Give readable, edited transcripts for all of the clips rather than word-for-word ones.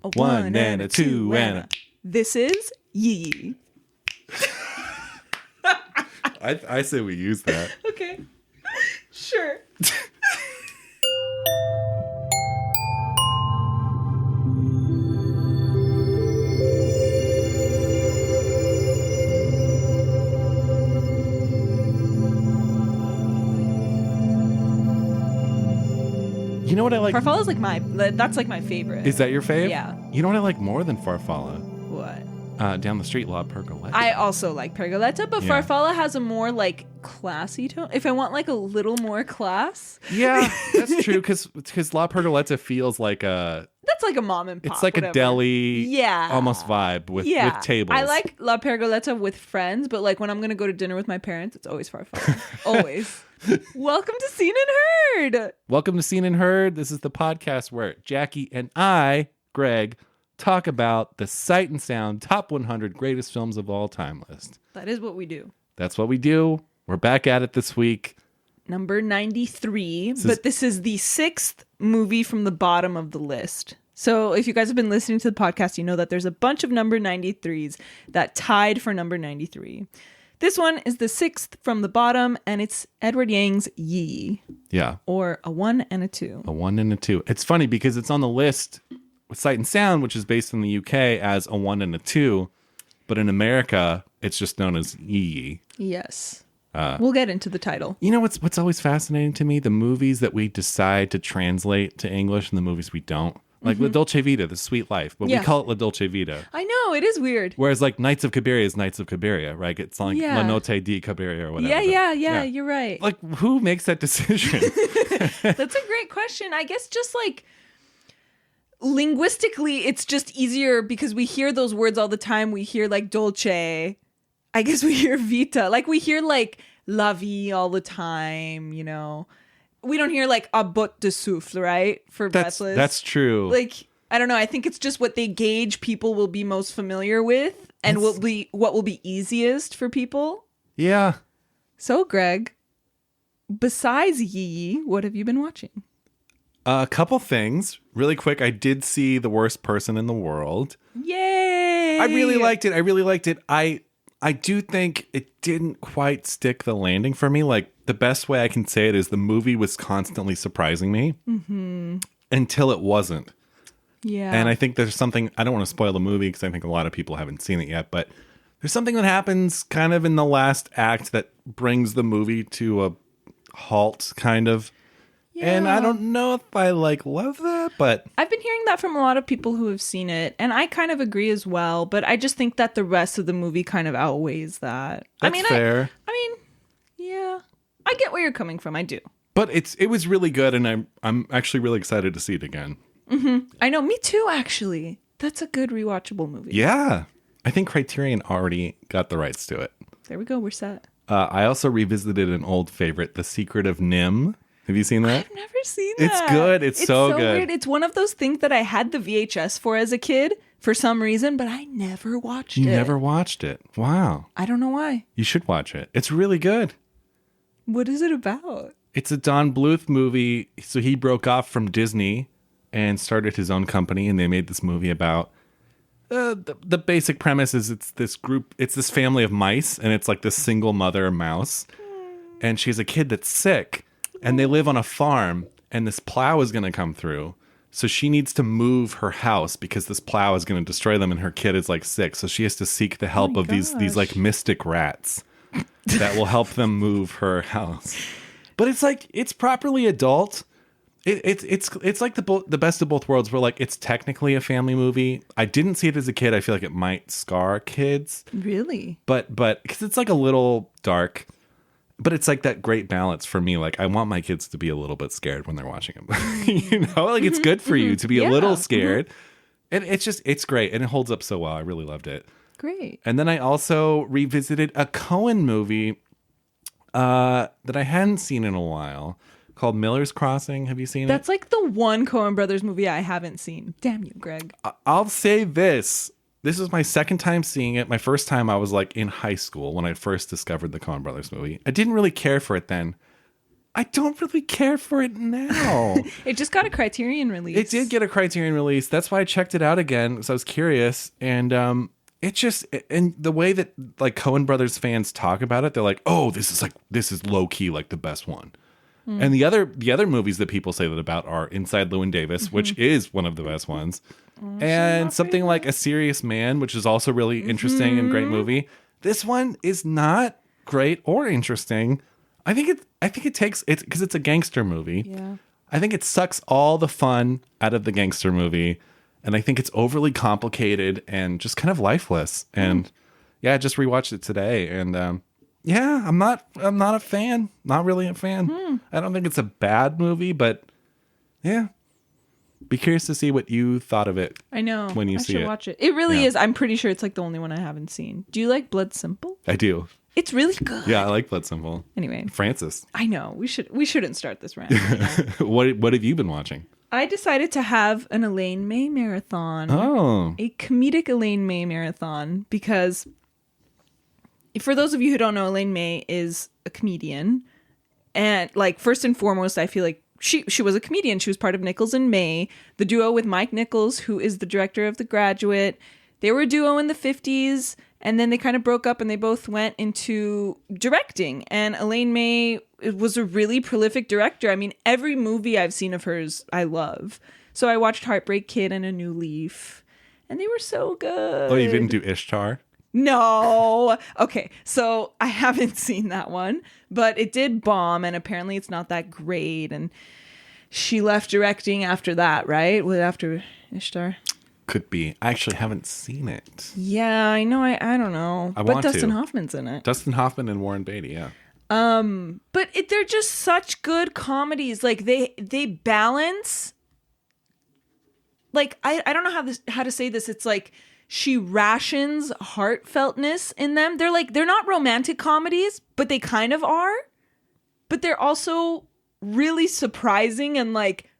A one and a two and a... This is Yee. I say we use that. Okay. Sure. You know what I like? Farfalla's that's like my favorite. Is that your fave? Yeah. You know what I like more than Farfalla? What? Down the street, La Pergoletta. I also like Pergoletta, but Yeah. Farfalla has a more like classy tone. If I want like a little more class. Yeah, that's true, because La Pergoletta feels like That's like a mom and pop. it's like whatever. a deli Yeah. almost vibe with tables. I like La Pergoletta with friends, but like when I'm going to go to dinner with my parents, it's always Farfalla. Always. Welcome to Seen and Heard. Welcome to Seen and Heard. This is the podcast where Jackie and I, Greg, talk about the Sight and Sound Top 100 Greatest Films of All Time list. That is what we do. That's what we do. We're back at it this week. Number 93, but this is the sixth movie from the bottom of the list. So if you guys have been listening to the podcast, you know that there's a bunch of number 93s that tied for number 93. This one is the sixth from the bottom, and it's Edward Yang's Yee. Yeah. Or a 1 and a 2. A 1 and a 2. It's funny because it's on the list with Sight and Sound, which is based in the UK, as a 1 and a 2. But in America, it's just known as Yee. Yes. We'll get into the title. You know what's always fascinating to me? The movies that we decide to translate to English and the movies we don't. Like La Dolce Vita, The Sweet Life, but we call it La Dolce Vita. I know, it is weird. Whereas like Knights of Cabiria is Knights of Cabiria, right? It's like La Notte di Cabiria or whatever. Yeah, you're right. Like, who makes that decision? That's a great question. I guess just like linguistically, it's just easier because we hear those words all the time. We hear like dolce. I guess we hear vita. Like we hear like la vie all the time, you know. We don't hear like a botte de souffle, right? For breathless. That's true. Like, I don't know. I think it's just what they gauge people will be most familiar with and what will be easiest for people. Yeah. So, Greg, besides Yee, what have you been watching? A couple things. Really quick, I did see The Worst Person in the World. Yay! I really liked it. I do think it didn't quite stick the landing for me. Like, the best way I can say it is the movie was constantly surprising me until it wasn't. Yeah. And I think there's something, I don't want to spoil the movie because I think a lot of people haven't seen it yet, but there's something that happens kind of in the last act that brings the movie to a halt, kind of. Yeah. And I don't know if I love that, but I've been hearing that from a lot of people who have seen it, and I kind of agree as well, but I just think that the rest of the movie kind of outweighs that. That's fair. Yeah. I get where you're coming from. I do. But it was really good, and I'm actually really excited to see it again. Mm-hmm. I know, me too, actually. That's a good rewatchable movie. Yeah. I think Criterion already got the rights to it. There we go. We're set. I also revisited an old favorite, The Secret of Nim. Have you seen that? I've never seen that. It's good. It's so good. Weird. It's one of those things that I had the VHS for as a kid for some reason, but I never watched it. You never watched it? Wow. I don't know why. You should watch it. It's really good. What is it about? It's a Don Bluth movie. So he broke off from Disney and started his own company, and they made this movie about the basic premise is it's this family of mice, and it's like this single mother mouse, and she's a kid that's sick, and they live on a farm, and this plow is going to come through. So she needs to move her house because this plow is going to destroy them, and her kid is like sick. So she has to seek the help of these like mystic rats that will help them move her house. But it's properly adult. It's like the best of both worlds, where like it's technically a family movie. I didn't see it as a kid. I feel like it might scar kids. Really? But because it's like a little dark, but it's like that great balance for me. Like I want my kids to be a little bit scared when they're watching it. You know, like it's good for you to be a little scared. And it's great, and it holds up so well. I really loved it. Great. And then I also revisited a Coen movie that I hadn't seen in a while, called Miller's Crossing. Have you seen it? That's like the one Coen Brothers movie I haven't seen. Damn you, Greg. I'll say this. This is my second time seeing it. My first time I was like in high school when I first discovered the Coen Brothers movie. I didn't really care for it then. I don't really care for it now. It just got a Criterion release. It did get a Criterion release. That's why I checked it out again, because I was curious. And it just, and the way that like Coen Brothers fans talk about it, they're like, oh, this is low key like the best one. And the other movies that people say that about are Inside Llewyn Davis, which is one of the best ones, and something like A Serious Man, which is also really interesting and great movie. This one is not great or interesting. I think it takes it because it's a gangster movie. Yeah. I think it sucks all the fun out of the gangster movie, and I think it's overly complicated and just kind of lifeless. And yeah, I just rewatched it today, and yeah, I'm not a fan. Not really a fan. I don't think it's a bad movie, but yeah. Be curious to see what you thought of it. I know. When you see it. I should watch it. It really is. I'm pretty sure it's like the only one I haven't seen. Do you like Blood Simple? I do. It's really good. Yeah, I like Blood Simple. Anyway. Francis. I know. We shouldn't start this rant. What have you been watching? I decided to have an Elaine May marathon. Oh. A comedic Elaine May marathon, because for those of you who don't know, Elaine May is a comedian. And like, first and foremost, I feel like she was a comedian. She was part of Nichols and May, the duo with Mike Nichols, who is the director of The Graduate. They were a duo in the 50s, and then they kind of broke up and they both went into directing. And Elaine May was a really prolific director. I mean, every movie I've seen of hers, I love. So I watched Heartbreak Kid and A New Leaf, and they were so good. Oh, you didn't do Ishtar? No. Okay, so I haven't seen that one, but it did bomb, and apparently it's not that great. And she left directing after that, right? After Ishtar? Could be. I actually haven't seen it. Yeah, I know. I don't know. But Dustin Hoffman's in it. Dustin Hoffman and Warren Beatty, yeah. But they're just such good comedies. Like they balance. Like I don't know how to say this. It's like she rations heartfeltness in them. They're not romantic comedies, but they kind of are. But they're also really surprising, and like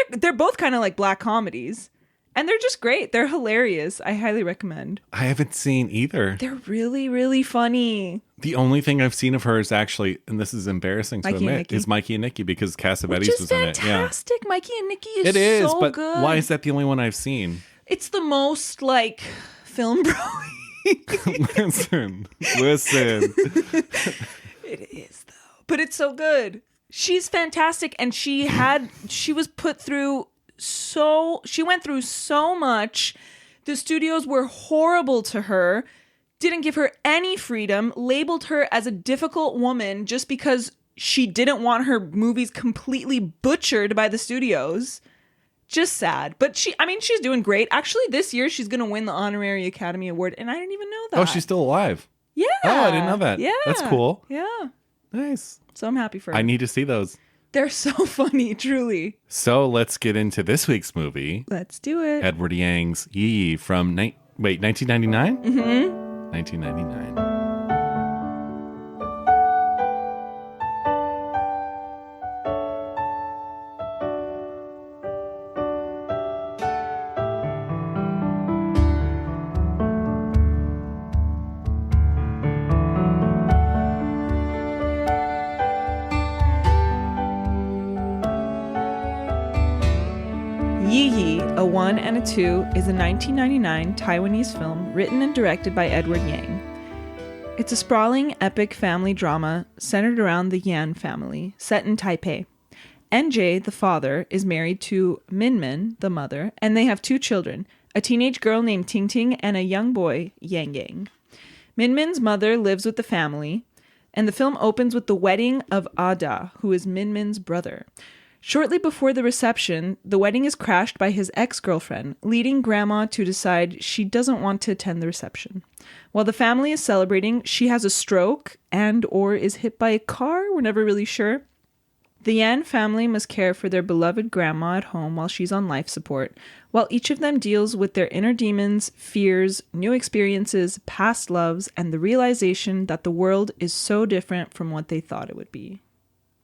they're both kind of like black comedies. And they're just great. They're hilarious. I highly recommend. I haven't seen either. They're really, really funny. The only thing I've seen of her is actually, and this is embarrassing to admit, is Mikey and Nicky, because Cassavetes was in it. Fantastic. Yeah. Mikey and Nicky is so but good. Why is that the only one I've seen? It's the most like film bro. Listen. It is though. But it's so good. She's fantastic, and she was put through she went through so much. The studios were horrible to her, didn't give her any freedom, labeled her as a difficult woman just because she didn't want her movies completely butchered by the studios. Just sad. But she's doing great. Actually, this year she's going to win the Honorary Academy Award, and I didn't even know that. Oh, she's still alive? Yeah. Oh, I didn't know that. Yeah. That's cool. Yeah. Nice. So I'm happy for her. I need to see those. They're so funny, truly. So let's get into this week's movie. Let's do it. Edward Yang's Yi from 1999? Mm-hmm. 1999. A 1 and a 2 is a 1999 Taiwanese film written and directed by Edward Yang. It's a sprawling, epic family drama centered around the Jian family, set in Taipei. NJ, the father, is married to Minmin, the mother, and they have 2 children, a teenage girl named Ting Ting and a young boy, Yang Yang. Minmin's mother lives with the family, and the film opens with the wedding of Ada, who is Minmin's brother. Shortly before the reception, the wedding is crashed by his ex-girlfriend, leading Grandma to decide she doesn't want to attend the reception. While the family is celebrating, she has a stroke and/or is hit by a car. We're never really sure. The Yan family must care for their beloved grandma at home while she's on life support, while each of them deals with their inner demons, fears, new experiences, past loves, and the realization that the world is so different from what they thought it would be.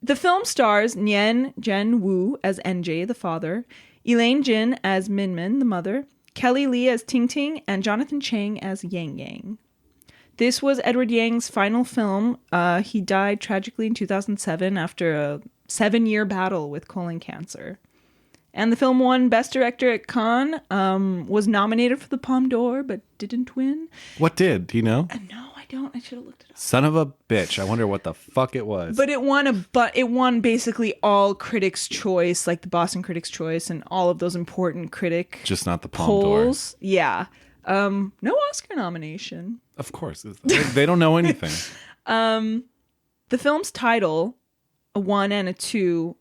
The film stars Nien Zhen Wu as NJ, the father, Elaine Jin as Minmin, the mother, Kelly Lee as Ting Ting, and Jonathan Chang as Yang Yang. This was Edward Yang's final film. He died tragically in 2007 after a 7-year battle with colon cancer. And the film won Best Director at Cannes, was nominated for the Palme d'Or, but didn't win. What did? Do you know? No, I don't. I should have looked it up. Son of a bitch. I wonder what the fuck it was. But it won basically all Critics' Choice, like the Boston Critics' Choice and all of those important critic just not the Palme d'Or. polls. Yeah. No Oscar nomination. Of course. They don't know anything. The film's title, a 1 and a 2,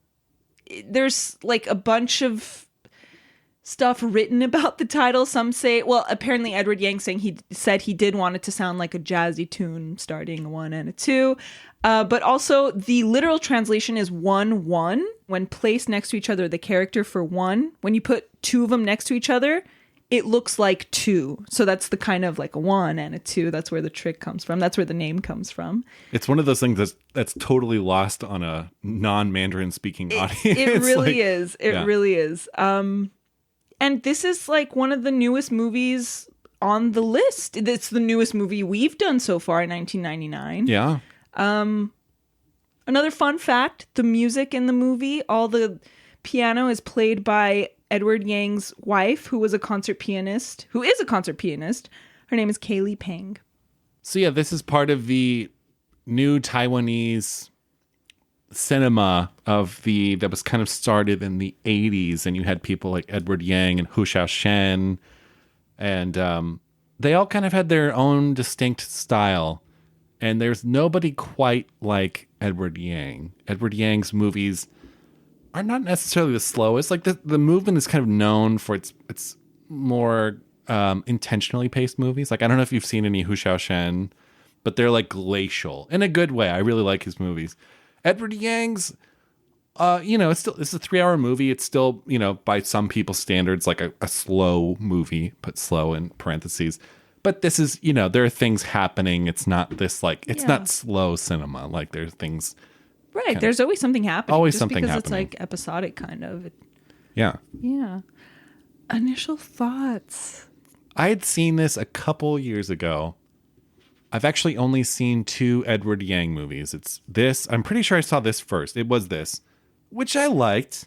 there's like a bunch of stuff written about the title. Some say, well, apparently Edward Yang said he did want it to sound like a jazzy tune starting a 1 and a 2. But also the literal translation is 1-1. When placed next to each other, the character for 1, when you put 2 of them next to each other, it looks like 2. So that's the kind of like a 1 and a 2. That's where the trick comes from. That's where the name comes from. It's one of those things that's totally lost on a non-Mandarin speaking audience. It really is. It really is. And this is like one of the newest movies on the list. It's the newest movie we've done so far in 1999. Yeah. Another fun fact, the music in the movie, all the piano is played by Edward Yang's wife, who is a concert pianist. Her name is Kaylee Peng. So yeah, this is part of the new Taiwanese cinema that was kind of started in the 80s, and you had people like Edward Yang and Hu Shaoshen, and they all kind of had their own distinct style, and there's nobody quite like Edward Yang. Edward Yang's movies are not necessarily the slowest. Like the movement is kind of known for its more intentionally paced movies. Like I don't know if you've seen any Hu Shaoshen, but they're like glacial in a good way. I really like his movies. Edward Yang's, it's a 3-hour movie. It's still, by some people's standards, like a slow movie. Put slow in parentheses. But this is, there are things happening. It's not this not slow cinema. Like there's things. Right. There's always something happening. Always just something because happening. It's like episodic kind of. Yeah. Yeah. Initial thoughts. I had seen this a couple years ago. I've actually only seen 2 Edward Yang movies. It's this. I'm pretty sure I saw this first. It was this, which I liked.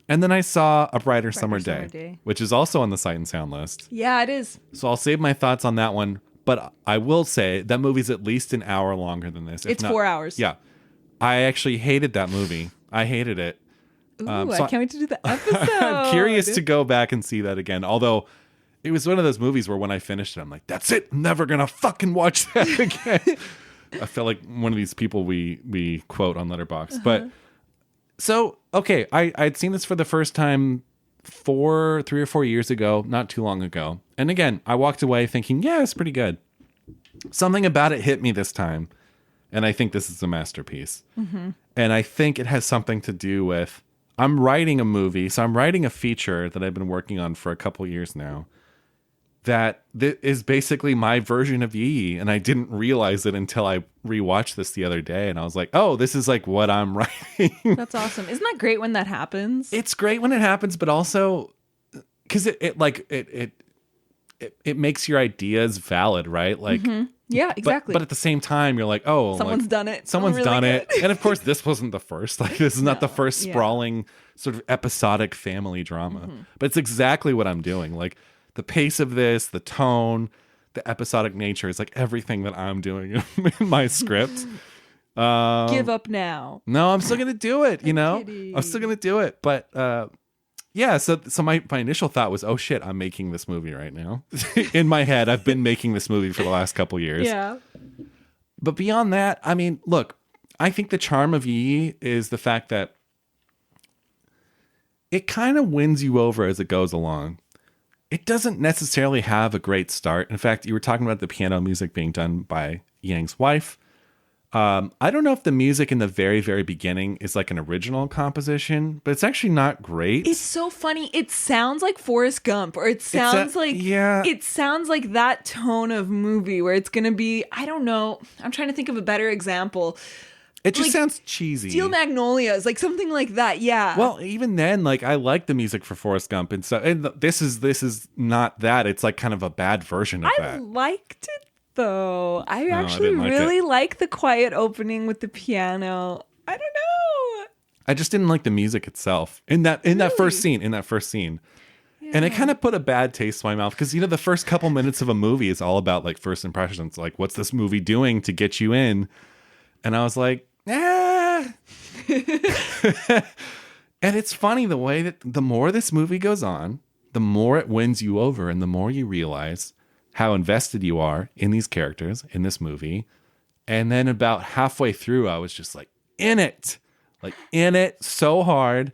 And then I saw A Brighter Summer Day, which is also on the Sight and Sound list. Yeah, it is. So I'll save my thoughts on that one. But I will say that movie's at least an hour longer than this. It's 4 hours. Yeah. I actually hated that movie. I hated it. Ooh, I can't wait to do the episode. I'm curious to go back and see that again. Although it was one of those movies where when I finished it, I'm like, that's it. I'm never going to fucking watch that again. I felt like one of these people we quote on Letterboxd. But so, okay, I'd seen this for the first time 3 or 4 years ago, not too long ago. And again, I walked away thinking, yeah, it's pretty good. Something about it hit me this time. And I think this is a masterpiece. Mm-hmm. And I think it has something to do with, I'm writing a movie. So I'm writing a feature that I've been working on for a couple years now. That is basically my version of Yi. And I didn't realize it until I rewatched this the other day. And I was like, oh, this is like what I'm writing. That's awesome. Isn't that great when that happens? It's great when it happens, but also because it makes your ideas valid, right? Like, yeah, exactly. But at the same time, you're like, oh, someone's done it. Someone's really done good. it. And of course, this wasn't the first. Like, this is not the first sprawling sort of episodic family drama. Mm-hmm. But it's exactly what I'm doing. Like, the pace of this, the tone, the episodic nature is like everything that I'm doing in my script. Give up now. No, I'm still gonna do it. I'm still gonna do it. But yeah, so my initial thought was, oh shit, I'm making this movie right now. In my head, I've been making this movie for the last couple years. Yeah. But beyond that, I mean, look, I think the charm of Yi is the fact that it kind of wins you over as it goes along. It doesn't necessarily have a great start. In fact, you were talking about the piano music being done by Yang's wife. I don't know if the music in the very, very beginning is like an original composition, but it's actually not great. It's so funny. It sounds like Forrest Gump, or it sounds it sounds like that tone of movie where it's going to be, I don't know. I'm trying to think of a better example. It just sounds cheesy. Steel Magnolias, like something like that. Yeah. Well, even then, like I like the music for Forrest Gump, and so this is not that. It's like kind of a bad version of that. I liked it though. I actually really like the quiet opening with the piano. I don't know. I just didn't like the music itself in that first scene. Yeah. And it kind of put a bad taste in my mouth because, the first couple minutes of a movie is all about like first impressions. Like, what's this movie doing to get you in? And I was like, ah. And it's funny the way that the more this movie goes on, the more it wins you over and the more you realize how invested you are in these characters in this movie. And then about halfway through, I was just like in it so hard.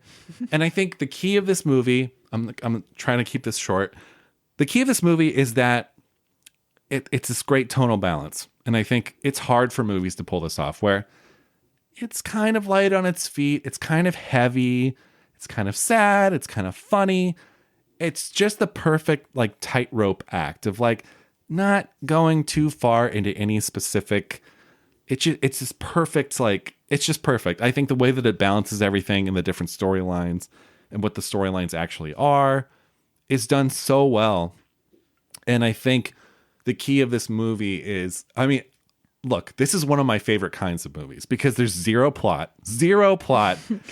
And I think the key of this movie, I'm trying to keep this short. The key of this movie is that it's this great tonal balance. And I think it's hard for movies to pull this off where it's kind of light on its feet. It's kind of heavy. It's kind of sad. It's kind of funny. It's just the perfect like tightrope act of like not going too far into any specific. It's just perfect. Like it's just perfect. I think the way that it balances everything and the different storylines and what the storylines actually are is done so well. And I think the key of this movie is, look, this is one of my favorite kinds of movies because there's zero plot,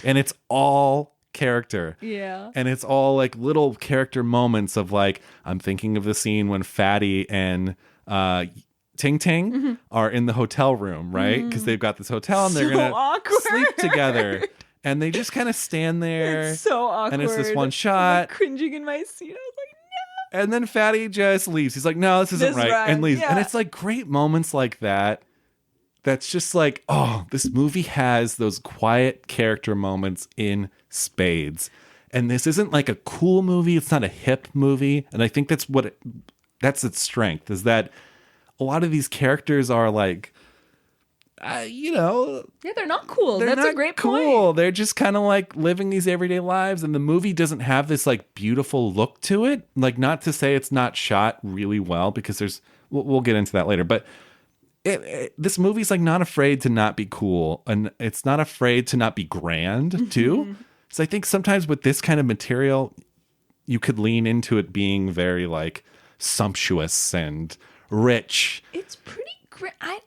and it's all character. Yeah. And it's all like little character moments of like, I'm thinking of the scene when Fatty and Ting Ting are in the hotel room, right? Because they've got this hotel and they're going to sleep together. And they just kind of stand there. It's so awkward. And it's this one shot. I'm like cringing in my seat. I was like, no. And then Fatty just leaves. He's like, no, this isn't right. And leaves. Yeah. And it's like great moments like that. That's just like, oh, this movie has those quiet character moments in spades. And this isn't like a cool movie. It's not a hip movie. And I think that's that's its strength, is that a lot of these characters are like, yeah, they're not cool. That's a great point. They're just kind of like living these everyday lives. And the movie doesn't have this like beautiful look to it. Like, not to say it's not shot really well, because we'll get into that later. But this movie's like not afraid to not be cool, and it's not afraid to not be grand too. So I think sometimes with this kind of material, you could lean into it being very like sumptuous and rich. It's pretty grand.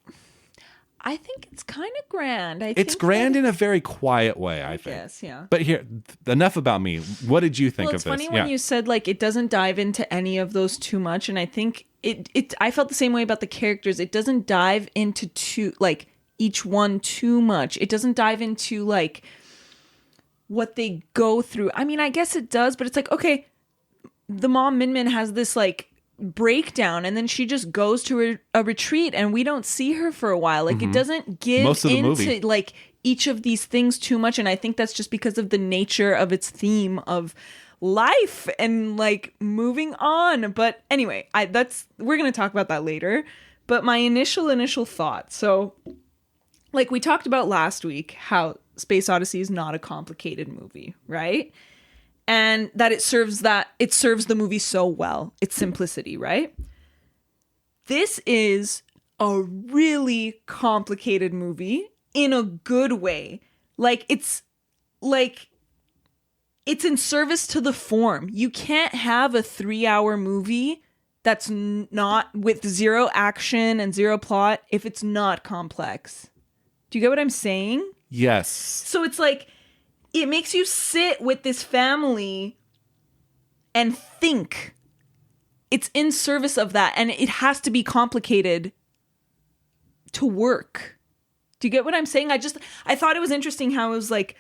I think it's kind of grand. It's grand in a very quiet way, I think. Yes, yeah. But here, enough about me. What did you think of this? It's funny when you said like it doesn't dive into any of those too much, and I think I felt the same way about the characters. It doesn't dive into each one too much. It doesn't dive into like what they go through. I mean, I guess it does, but it's like, okay, the mom Min Min has this like breakdown, and then she just goes to a retreat, and we don't see her for a while. Like it doesn't give into like each of these things too much, and I think that's just because of the nature of its theme of life and like moving on. But anyway, we're gonna talk about that later. But my initial thought, so like we talked about last week, how Space Odyssey is not a complicated movie, right? And that it serves the movie so well. Its simplicity, right? This is a really complicated movie in a good way. Like it's in service to the form. You can't have a 3-hour movie that's not with zero action and zero plot if it's not complex. Do you get what I'm saying? Yes. So it's like, it makes you sit with this family and think. It's in service of that, and it has to be complicated to work. Do you get what I'm saying? I thought it was interesting how it was like,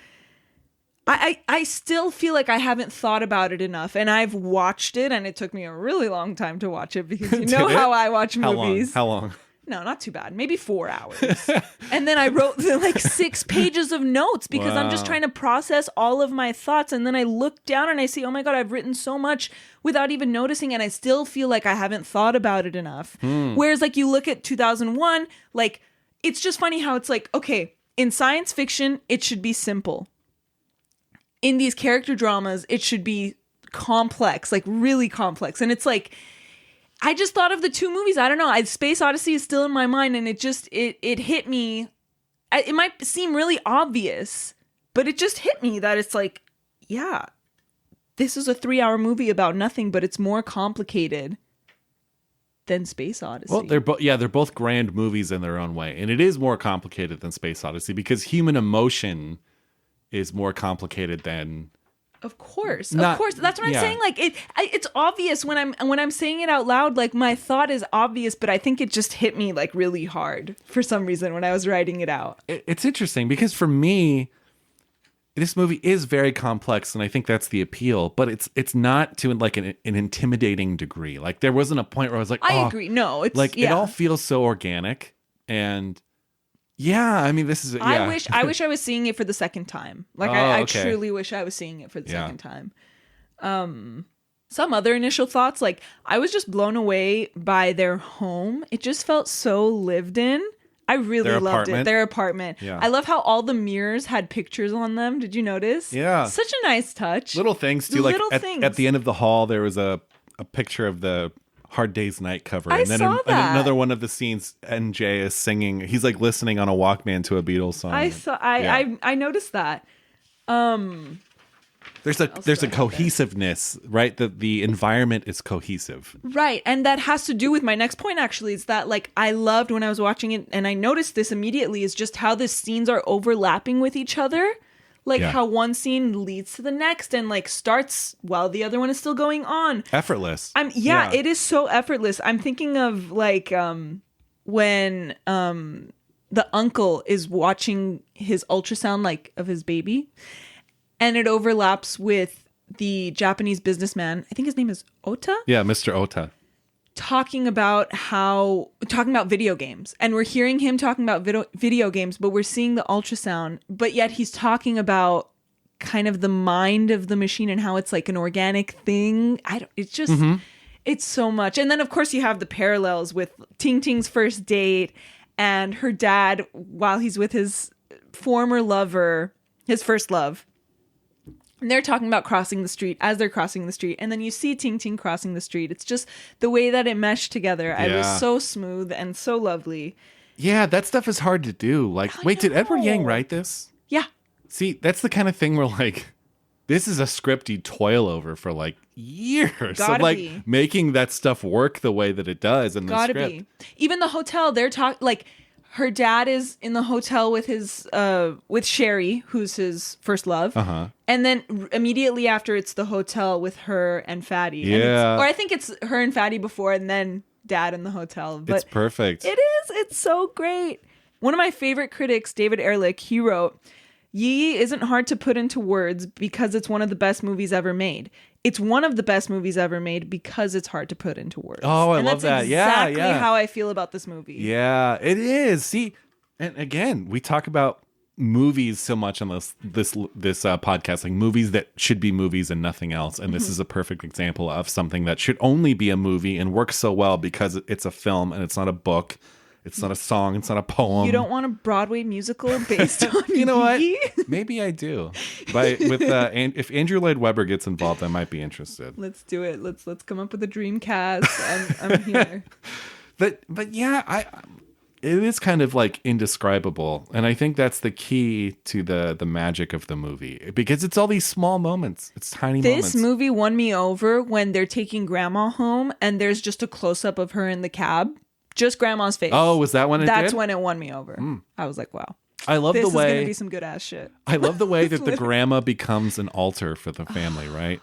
I still feel like I haven't thought about it enough, and I've watched it, and it took me a really long time to watch it, because you know how I watch movies. How long? No, not too bad. Maybe 4 hours. And then I wrote like 6 pages of notes because I'm just trying to process all of my thoughts. And then I look down and I see, oh my God, I've written so much without even noticing. And I still feel like I haven't thought about it enough. Whereas like you look at 2001, like it's just funny how it's like, okay, in science fiction, it should be simple. In these character dramas, it should be complex, like really complex. And it's like, I just thought of the two movies. I don't know. Space Odyssey is still in my mind, and it hit me. It might seem really obvious, but it just hit me that it's like, yeah, this is a 3-hour movie about nothing, but it's more complicated than Space Odyssey. Well, they're both grand movies in their own way, and it is more complicated than Space Odyssey because human emotion is more complicated than. Of course. That's what I'm saying. Like it's obvious when I'm saying it out loud. Like my thought is obvious, but I think it just hit me like really hard for some reason when I was writing it out. It's interesting because for me, this movie is very complex, and I think that's the appeal. But it's not to like an intimidating degree. Like there wasn't a point where I was like, I agree. No, it's like it all feels so organic and. Yeah, I mean, this is. Yeah. I wish I was seeing it for the second time. Like, I truly wish I was seeing it for the second time. Some other initial thoughts, like I was just blown away by their home. It just felt so lived in. I really loved it. Their apartment. Yeah. I love how all the mirrors had pictures on them. Did you notice? Yeah, such a nice touch. Little things too. Like at the end of the hall, there was a picture of the Hard Day's Night cover. And then another one of the scenes, NJ is singing. He's like listening on a Walkman to a Beatles song. I noticed that. There's a cohesiveness, right? The environment is cohesive. Right. And that has to do with my next point, actually. Is that like I loved when I was watching it, and I noticed this immediately, is just how the scenes are overlapping with each other. Like how one scene leads to the next and like starts while the other one is still going on. Effortless. It is so effortless. I'm thinking of like when the uncle is watching his ultrasound like of his baby, and it overlaps with the Japanese businessman. I think his name is Ota. Yeah, Mr. Ota. Talking about video games, and we're hearing him talking about video games, but we're seeing the ultrasound, but yet he's talking about kind of the mind of the machine and how it's like an organic thing. It's so much. And then of course you have the parallels with Ting Ting's first date and her dad while he's with his former lover, his first love. And they're talking about crossing the street as they're crossing the street. And then you see Ting Ting crossing the street. It's just the way that it meshed together. Yeah. It was so smooth and so lovely. Yeah, that stuff is hard to do. Like, did Edward Yang write this? Yeah. See, that's the kind of thing where like, this is a script you toil over for like years. Gotta of like be. Making that stuff work the way that it does in the script. Gotta be. Even the hotel, they're talking like... Her dad is in the hotel with his with Sherry, who's his first love. Uh-huh. And then immediately after, it's the hotel with her and Fatty. Yeah. Or I think it's her and Fatty before, and then dad in the hotel. But it's perfect. It is. It's so great. One of my favorite critics, David Ehrlich, he wrote, Yi isn't hard to put into words because it's one of the best movies ever made. It's one of the best movies ever made because it's hard to put into words. Oh, I love that. Exactly how I feel about this movie. Yeah, it is. See, and again, we talk about movies so much on this podcast, like movies that should be movies and nothing else. And this is a perfect example of something that should only be a movie and works so well because it's a film and it's not a book. It's not a song. It's not a poem. You don't want a Broadway musical based on You know what? Maybe I do. If Andrew Lloyd Webber gets involved, I might be interested. Let's do it. Let's come up with a dream cast. I'm here. But yeah, it is kind of like indescribable, and I think that's the key to the magic of the movie because it's all these small moments. It's tiny moments. This movie won me over when they're taking Grandma home, and there's just a close up of her in the cab. Just Grandma's face. Oh, was that when it That's did? when it won me over. I was like, wow. I love the way... This is going to be some good ass shit. I love the way that the grandma becomes an altar for the family, right?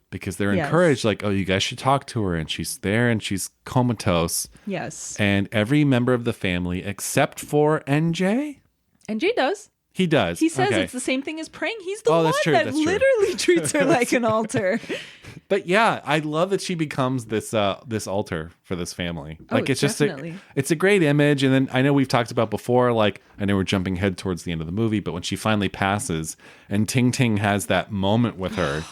Because they're encouraged, like, oh, you guys should talk to her. And she's there and she's comatose. Yes. And every member of the family, except for NJ? NJ does. He does. He says it's the same thing as praying. He's the one that literally treats her like an altar. But yeah, I love that she becomes this altar for this family. Like it's definitely. Just it's a great image. And then I know we've talked about before, like I know we're jumping ahead towards the end of the movie, but when she finally passes and Ting Ting has that moment with her.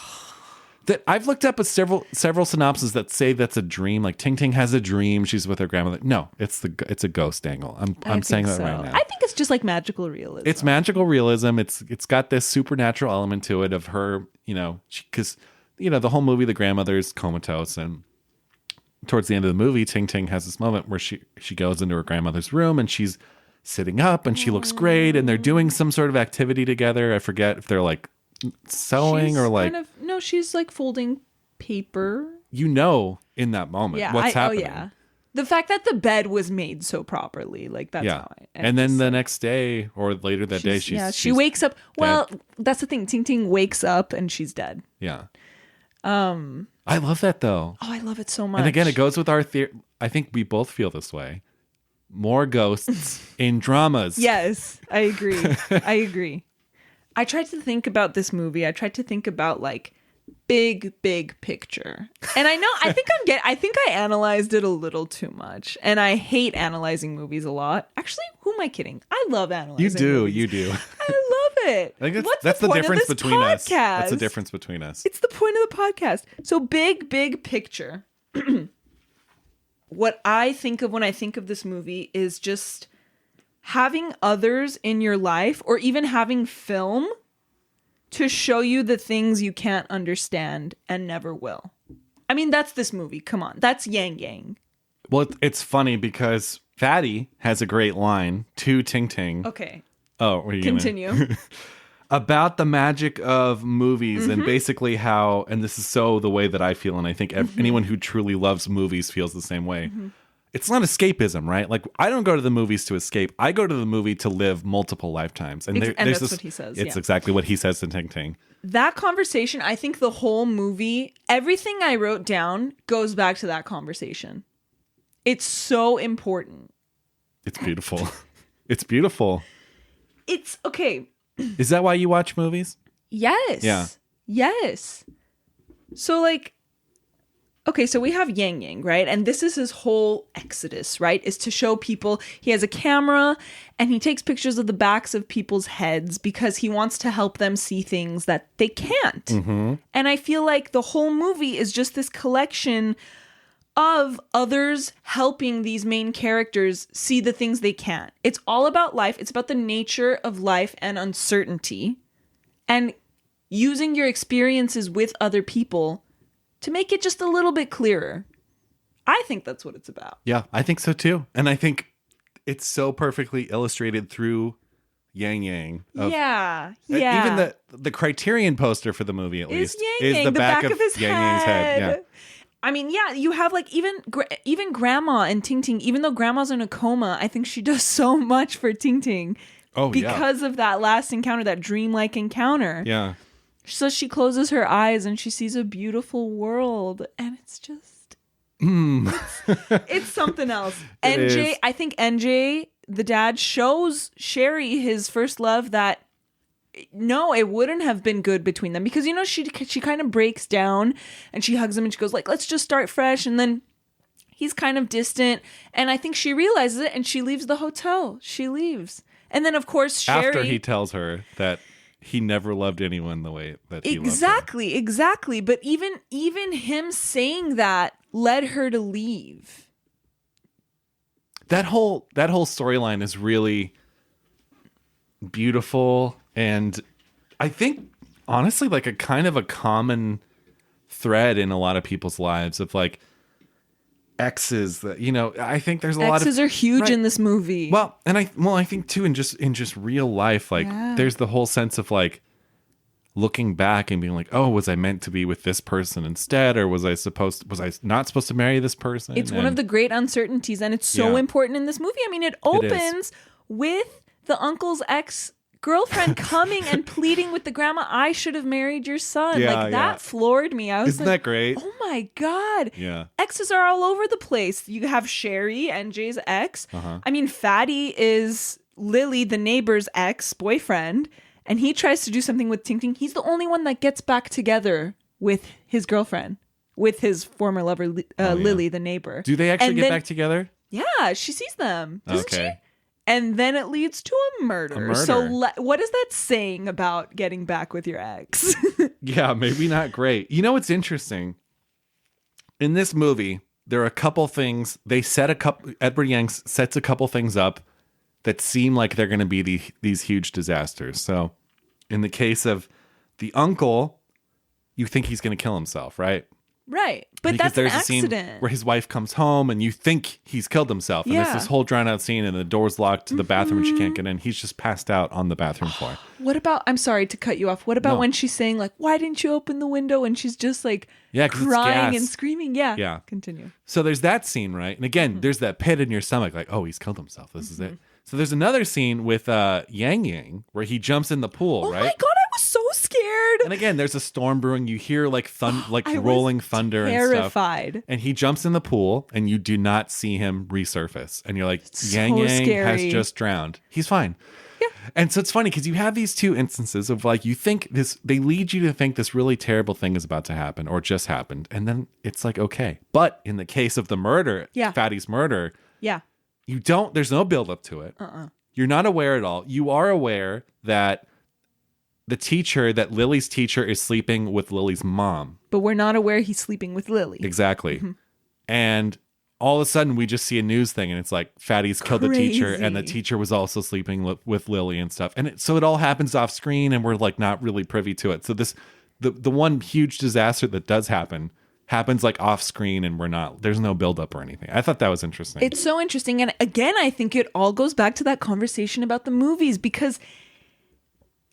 That I've looked up at several synopses that say that's a dream. Like Ting Ting has a dream. She's with her grandmother. No, it's a ghost angle. I'm saying that right now. I think it's just like magical realism. It's magical realism. It's got this supernatural element to it of her, because the whole movie, the grandmother's comatose, and towards the end of the movie, Ting Ting has this moment where she goes into her grandmother's room and she's sitting up and she looks great and they're doing some sort of activity together. I forget if they're like sewing or like she's like folding paper in that moment what's happening. The fact that the bed was made so properly, like that's how I. And then the next day or later that day, she wakes up. Well, that's the thing. Ting Ting wakes up and she's dead. Yeah. I love that though. Oh, I love it so much. And again, it goes with our theory. I think we both feel this way. More ghosts in dramas. Yes, I agree. I agree. I tried to think about this movie. I tried to think about like big picture. And I think I analyzed it a little too much. And I hate analyzing movies a lot. Actually, who am I kidding? I love analyzing movies. You do. I love it. I think that's the difference between us. That's the difference between us. It's the point of the podcast. So big picture. What I think of when I think of this movie is just having others in your life or even having film to show you the things you can't understand and never will. I mean, that's this movie. Come on. That's Yang Yang. Well, it's funny because Fatty has a great line to Ting Ting. Okay. Oh, what are you continue? About the magic of movies and basically how, and this is so the way that I feel, and I think anyone who truly loves movies feels the same way. It's not escapism, right? Like, I don't go to the movies to escape. I go to the movie to live multiple lifetimes. And that's what he says. It's exactly what he says to Ting Ting. That conversation, I think the whole movie, everything I wrote down goes back to that conversation. It's so important. It's beautiful. It's beautiful. It's okay. Is that why you watch movies? Yes. Yeah. Yes. So like, okay, so we have Yang Yang, right? And this is his whole exodus, right? Is to show people he has a camera and he takes pictures of the backs of people's heads because he wants to help them see things that they can't. And I feel like the whole movie is just this collection of others helping these main characters see the things they can't. It's all about life. It's about the nature of life and uncertainty and using your experiences with other people to make it just a little bit clearer. I think that's what it's about. Yeah, I think so too. And I think it's so perfectly illustrated through Yang Yang. Yeah. Even the Criterion poster for the movie, at least, Yang Yang, the back of his Yang Yang's head. Yeah. I mean, yeah, you have like even Grandma and Ting Ting, even though Grandma's in a coma, I think she does so much for Ting Ting because of that last encounter, that dreamlike encounter. Yeah. So she closes her eyes and she sees a beautiful world, and it's just it's something else. I think NJ, the dad, shows Sherry, his first love, that no, it wouldn't have been good between them because, you know, she kind of breaks down and she hugs him and she goes like, let's just start fresh. And then he's kind of distant. And I think she realizes it and she leaves the hotel. She leaves. And then, of course, Sherry... After he tells her that he never loved anyone the way that he loved her. Exactly. But even him saying that led her to leave. That whole storyline is really beautiful. And I think, honestly, like a kind of a common thread in a lot of people's lives of like exes that, you know, I think there's a lot of exes are huge in this movie. Well, and I think too, in just real life, like there's the whole sense of like looking back and being like, oh, was I meant to be with this person instead? Or was I not supposed to marry this person? It's one of the great uncertainties. And it's so important in this movie. I mean, it opens with the uncle's ex-girlfriend coming and pleading with the grandma, I should have married your son. That floored me. I was Isn't that great? Oh my God. Yeah. Exes are all over the place. You have Sherry, NJ's ex. I mean, Fatty is Lily, the neighbor's ex-boyfriend, and he tries to do something with Ting Ting. He's the only one that gets back together with his girlfriend, with his former lover, Lily, the neighbor. Do they actually get back together? Yeah, she sees them, doesn't she? And then it leads to a murder. So what is that saying about getting back with your ex? Yeah, maybe not great. You know what's interesting? In this movie, there are a couple things. Edward Yang sets a couple things up that seem like they're going to be these huge disasters. So in the case of the uncle, you think he's going to kill himself, right? Right. But Because that's an there's a scene accident. where his wife comes home and you think he's killed himself. And Yeah. there's this whole drawn out scene and the door's locked to the bathroom and she can't get in. He's just passed out on the bathroom floor. What about, I'm sorry to cut you off. What about No. when she's saying like, why didn't you open the window? And she's just like 'cause it's crying gas. and screaming. Yeah. Yeah. Continue. So there's that scene, right? And again, there's that pit in your stomach, like, oh, he's killed himself. This is it. So there's another scene with Yang Yang where he jumps in the pool, Oh right? my God, I was so scared. And again, there's a storm brewing. You hear like I was rolling thunder and stuff. terrified. And he jumps in the pool and you do not see him resurface. And you're like, So Yang Yang has scary. just drowned. He's fine. Yeah. And so it's funny because you have these two instances of like, you think this, they lead you to think this really terrible thing is about to happen or just happened. And then it's like, okay. But in the case of the murder, Yeah. Fatty's murder, Yeah. you don't, there's no buildup to it. You're not aware at all. You are aware that that Lily's teacher is sleeping with Lily's mom. But we're not aware he's sleeping with Lily. Exactly. And all of a sudden we just see a news thing and it's like Fatty's killed the teacher and the Crazy. teacher was also sleeping with Lily and stuff. And so it all happens off screen and we're like not really privy to it. So the one huge disaster that does happens like off screen and there's no buildup or anything. I thought that was interesting. It's so interesting. And again, I think it all goes back to that conversation about the movies because,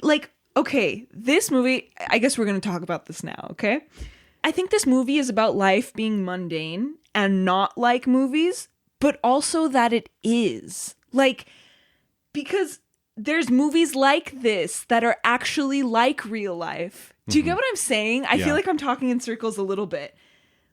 like, okay, this movie, I guess we're going to talk about this now, okay? I think this movie is about life being mundane and not like movies, but also that it is. Like, because there's movies like this that are actually like real life. Do you get what I'm saying? I feel like I'm talking in circles a little bit.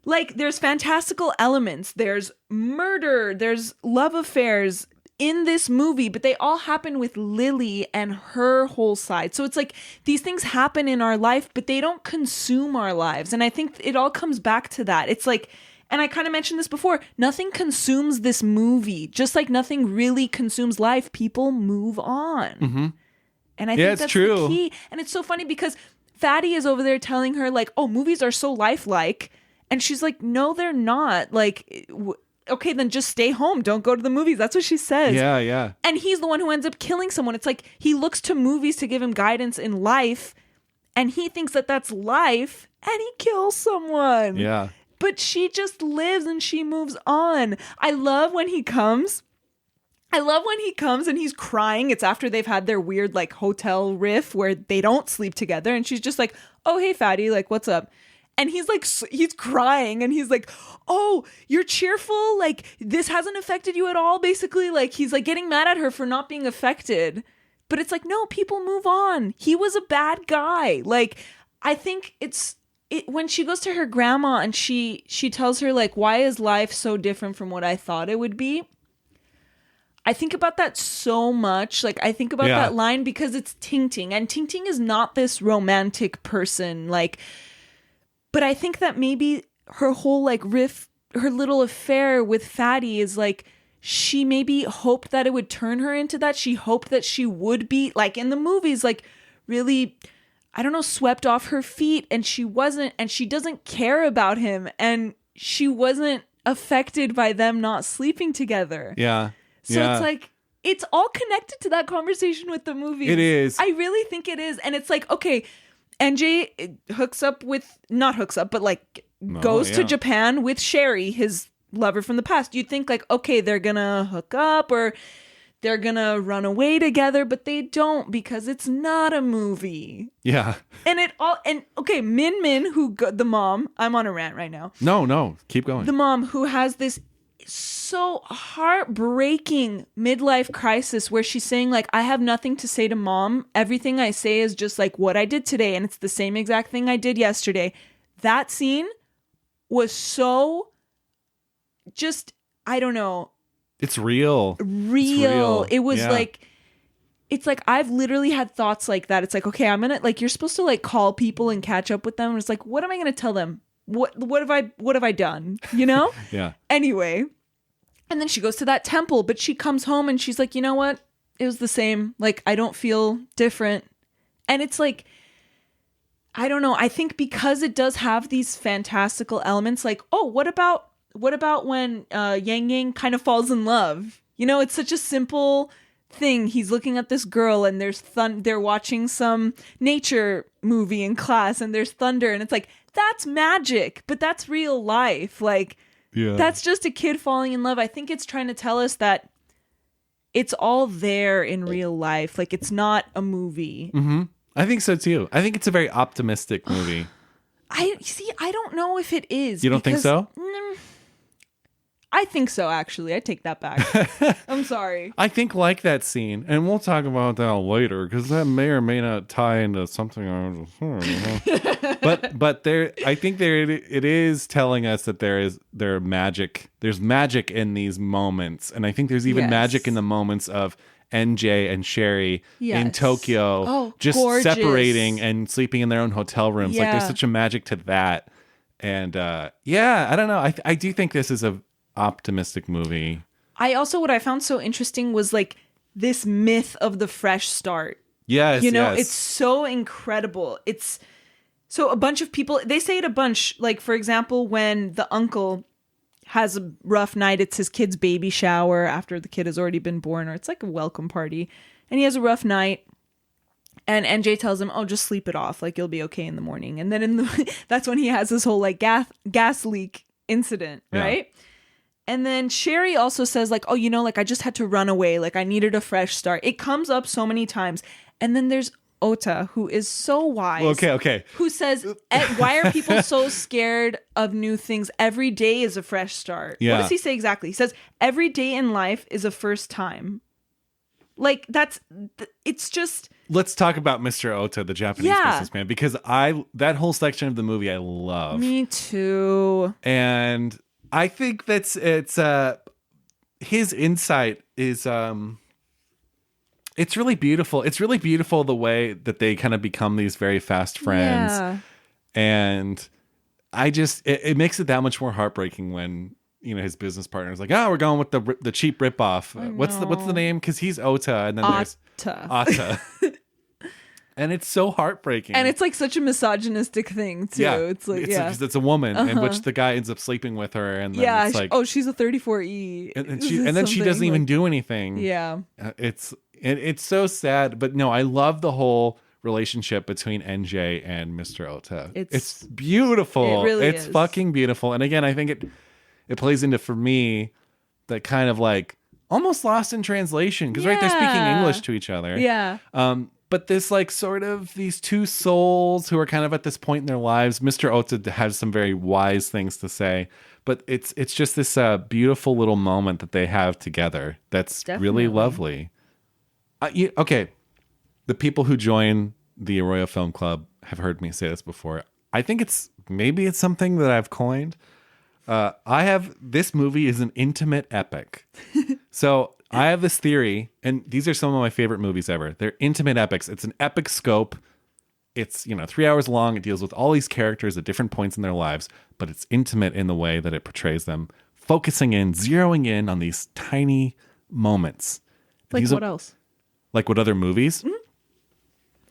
Like, there's fantastical elements, there's murder, there's love affairs in this movie, but they all happen with Lily and her whole side. So it's like these things happen in our life, but they don't consume our lives. And I think it all comes back to that. It's like, and I kind of mentioned this before, nothing consumes this movie. Just like nothing really consumes life, people move on. And I think it's that's true. the key. And it's so funny because Fatty is over there telling her like, oh, movies are so lifelike. And she's like, no, they're not. Like, okay, then just stay home. Don't go to the movies. That's what she says. Yeah, yeah. And he's the one who ends up killing someone. It's like he looks to movies to give him guidance in life. And he thinks that that's life. And he kills someone. Yeah. But she just lives and she moves on. I love when he comes and he's crying. It's after they've had their weird like hotel riff where they don't sleep together. And she's just like, oh, hey, Fatty, like, what's up? And he's like, he's crying and he's like, oh, you're cheerful. Like, this hasn't affected you at all. Basically, like, he's like getting mad at her for not being affected. But it's like, no, people move on. He was a bad guy. Like, I think when she goes to her grandma and she tells her like, why is life so different from what I thought it would be? I think about that so much. Like, I think about that line because it's Ting Ting. And Ting Ting is not this romantic person. Like, but I think that maybe her whole like her little affair with Fatty is like, she maybe hoped that it would turn her into that. She hoped that she would be like in the movies, like really, I don't know, swept off her feet. And she wasn't, and she doesn't care about him. And she wasn't affected by them not sleeping together. Yeah. So it's like, it's all connected to that conversation with the movie. It is. I really think it is. And it's like, okay, NJ goes to Japan with Sherry, his lover from the past. You'd think like, okay, they're gonna hook up or they're gonna run away together, but they don't because it's not a movie. Yeah. And okay, Min, the mom, I'm on a rant right now. No, keep going. The mom who has this so heartbreaking midlife crisis where she's saying like, I have nothing to say to mom. Everything I say is just like what I did today. And it's the same exact thing I did yesterday. That scene was so just, I don't know. It's real. Real. It was like, it's like, I've literally had thoughts like that. It's like, okay, I'm going to like, you're supposed to like call people and catch up with them. And it's like, what am I going to tell them? What have I done? You know? Yeah. Anyway. And then she goes to that temple, but she comes home and she's like, you know what? It was the same. Like, I don't feel different. And it's like, I don't know. I think because it does have these fantastical elements, like, oh, what about when Yang Yang kind of falls in love? You know, it's such a simple thing. He's looking at this girl and they're watching some nature movie in class and there's thunder. And it's like, that's magic, but that's real life. Like, that's just a kid falling in love. I think it's trying to tell us that it's all there in real life. Like, it's not a movie. Mm-hmm. I think so too. I think it's a very optimistic movie. I don't know if it is. You don't think so? I think so, actually. I take that back. I'm sorry. I think like that scene, and we'll talk about that later, because that may or may not tie into something. But I think it is telling us that there's magic in these moments, and I think there's even magic in the moments of NJ and Sherry in Tokyo, just gorgeous. separating and sleeping in their own hotel rooms. Like, there's such a magic to that, and I don't know. I do think this is a optimistic movie. What I found so interesting was like this myth of the fresh start. Yes, it's so incredible. It's so a bunch of people, they say it a bunch. Like, for example, when the uncle has a rough night, it's his kid's baby shower after the kid has already been born, or it's like a welcome party, and he has a rough night. And NJ tells him, "Oh, just sleep it off. Like, you'll be okay in the morning." And then that's when he has this whole like gas leak incident, right? And then Sherry also says like, "Oh, like I just had to run away. Like I needed a fresh start." It comes up so many times. And then there's Ota, who is so wise. Okay. Who says, "Why are people so scared of new things? Every day is a fresh start." Yeah. What does he say exactly? He says, "Every day in life is a first time." Like, it's just... Let's talk about Mr. Ota, the Japanese businessman, because that whole section of the movie I love. Me too. And I think it's his insight is it's really beautiful. It's really beautiful the way that they kind of become these very fast friends. Yeah. And it makes it that much more heartbreaking when his business partner is like, "Oh, we're going with the cheap ripoff." What's the name? Because he's Ota, and then there's Ata. And it's so heartbreaking. And it's like such a misogynistic thing too. Yeah. It's like, because it's a woman, in which the guy ends up sleeping with her, and then it's like, "Oh, she's a 34E," and then she doesn't even do anything. Yeah, it's so sad. But no, I love the whole relationship between NJ and Mr. Ota. It's beautiful. It really it's is. fucking beautiful. And again, I think it plays into, for me, that kind of like almost lost in translation, because right, they're speaking English to each other. Yeah. But this like sort of these two souls who are kind of at this point in their lives. Mr. Ota has some very wise things to say, but it's just this beautiful little moment that they have together. That's really lovely. Okay, the people who join the Arroyo Film Club have heard me say this before. I think it's something that I've coined. This movie is an intimate epic. So I have this theory, and these are some of my favorite movies ever. They're intimate epics. It's an epic scope. It's 3 hours long. It deals with all these characters at different points in their lives, but it's intimate in the way that it portrays them, focusing in, zeroing in on these tiny moments. Like what else? Like what other movies? Mm-hmm.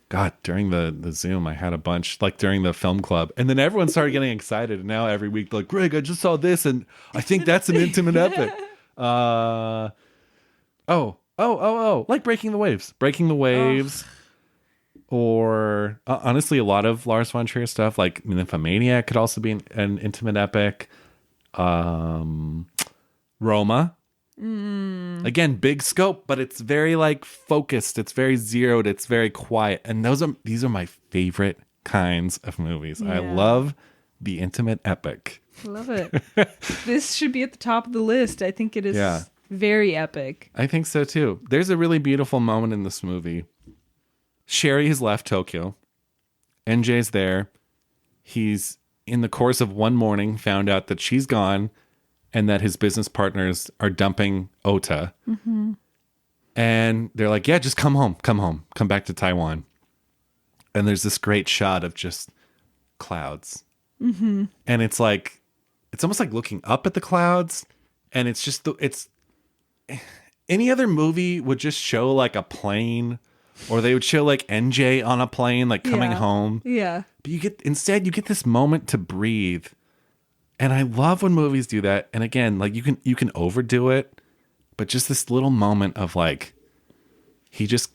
God, during the Zoom, I had a bunch, like during the film club. And then everyone started getting excited. And now every week, like, "Greg, I just saw this, and I think that's an intimate epic." Like Breaking the Waves. Breaking the Waves. Or honestly, a lot of Lars von Trier stuff, like Nymphomaniac could also be an intimate epic. Roma. Again, big scope, but it's very like focused. It's very zeroed. It's very quiet. And these are my favorite kinds of movies. Yeah. I love the intimate epic. Love it. This should be at the top of the list. I think it is very epic. I think so too. There's a really beautiful moment in this movie. Sherry has left Tokyo. NJ's there. He's, in the course of one morning, found out that she's gone and that his business partners are dumping Ota. Mm-hmm. And they're like, "Yeah, just come home, come back to Taiwan." And there's this great shot of just clouds. Mm-hmm. And it's like, it's almost like looking up at the clouds. And it's just, any other movie would just show like a plane, or they would show like NJ on a plane, like coming home. Yeah. But you get this moment to breathe. And I love when movies do that. And again, like you can overdo it, but just this little moment of like, he's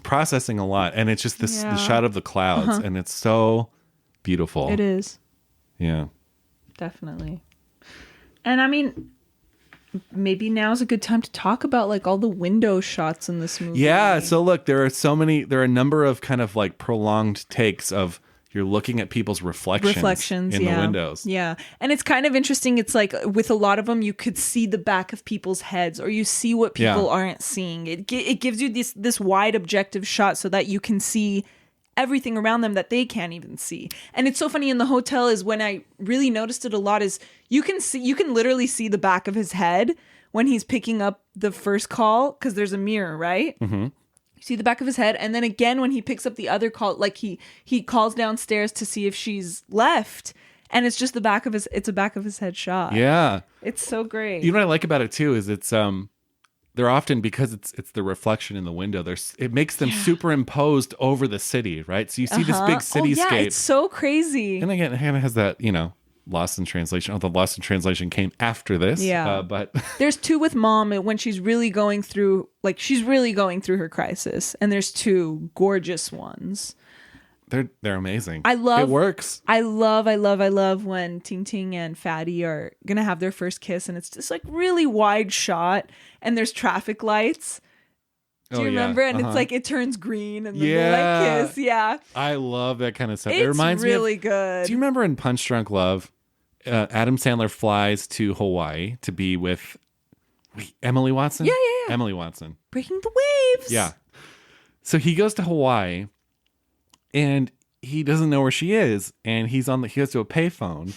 processing a lot, and it's just the shot of the clouds, and it's so beautiful. It is. Yeah. Definitely. And I mean, maybe now's a good time to talk about like all the window shots in this movie. Yeah. So look, there are a number of kind of like prolonged takes of you're looking at people's reflections in the windows. Yeah. And it's kind of interesting. It's like with a lot of them, you could see the back of people's heads or you see what people aren't seeing. It gives you this wide objective shot so that you can see everything around them that they can't even see. And it's so funny in the hotel is when I really noticed it a lot is you can literally see the back of his head when he's picking up the first call because there's a mirror, right? Mm-hmm. You see the back of his head, and then again when he picks up the other call, like he calls downstairs to see if she's left, and it's just a back of his head shot. Yeah, it's so great. You know what I like about it too is it's they're often, because it's the reflection in the window, it makes them superimposed over the city, right? So you see this big cityscape. Oh, yeah, it's so crazy. And again, it kind of has that, Lost in Translation. The Lost in Translation came after this. Yeah. But there's two with mom when she's really going through her crisis. And there's two gorgeous ones. They're amazing. It works. I love when Ting Ting and Fatty are gonna have their first kiss, and it's just like really wide shot, and there's traffic lights. Do you remember? And it's like it turns green, and then they like kiss. Yeah, I love that kind of stuff. It reminds me really good. Do you remember in Punch Drunk Love, Adam Sandler flies to Hawaii to be with Emily Watson? Yeah. Emily Watson. Breaking the waves. Yeah. So he goes to Hawaii. And he doesn't know where she is, and he goes to a payphone,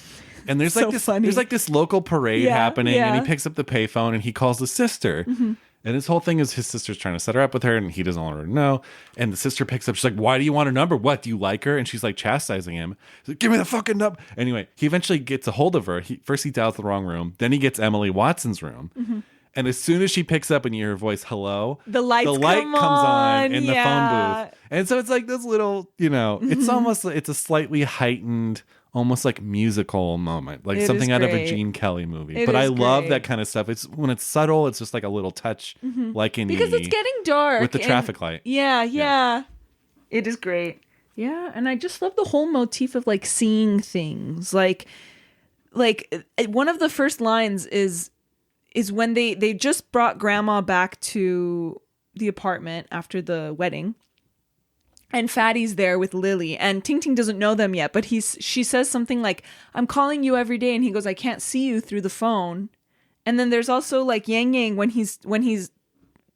and there's like this local parade happening, and he picks up the payphone and he calls the sister, and his whole thing is his sister's trying to set her up with her, and he doesn't want her to know. And the sister picks up, she's like, "Why do you want her number? What, do you like her?" And she's like chastising him. He's like, "Give me the fucking number." Anyway, he eventually gets a hold of her. First he dials the wrong room, then he gets Emily Watson's room. And as soon as she picks up and you hear her voice, hello, the light comes on in the phone booth. And so it's like this little, it's a slightly heightened, almost like musical moment, like something out of a Gene Kelly movie. But I love that kind of stuff. It's when it's subtle, it's just like a little touch, like in because it's getting dark with the traffic light. Yeah. It is great. Yeah, and I just love the whole motif of like seeing things. Like one of the first lines is when they just brought grandma back to the apartment after the wedding, and Fatty's there with Lily, and Ting Ting doesn't know them yet, but she says something like, "I'm calling you every day," and he goes, "I can't see you through the phone." And then there's also like Yang Yang when his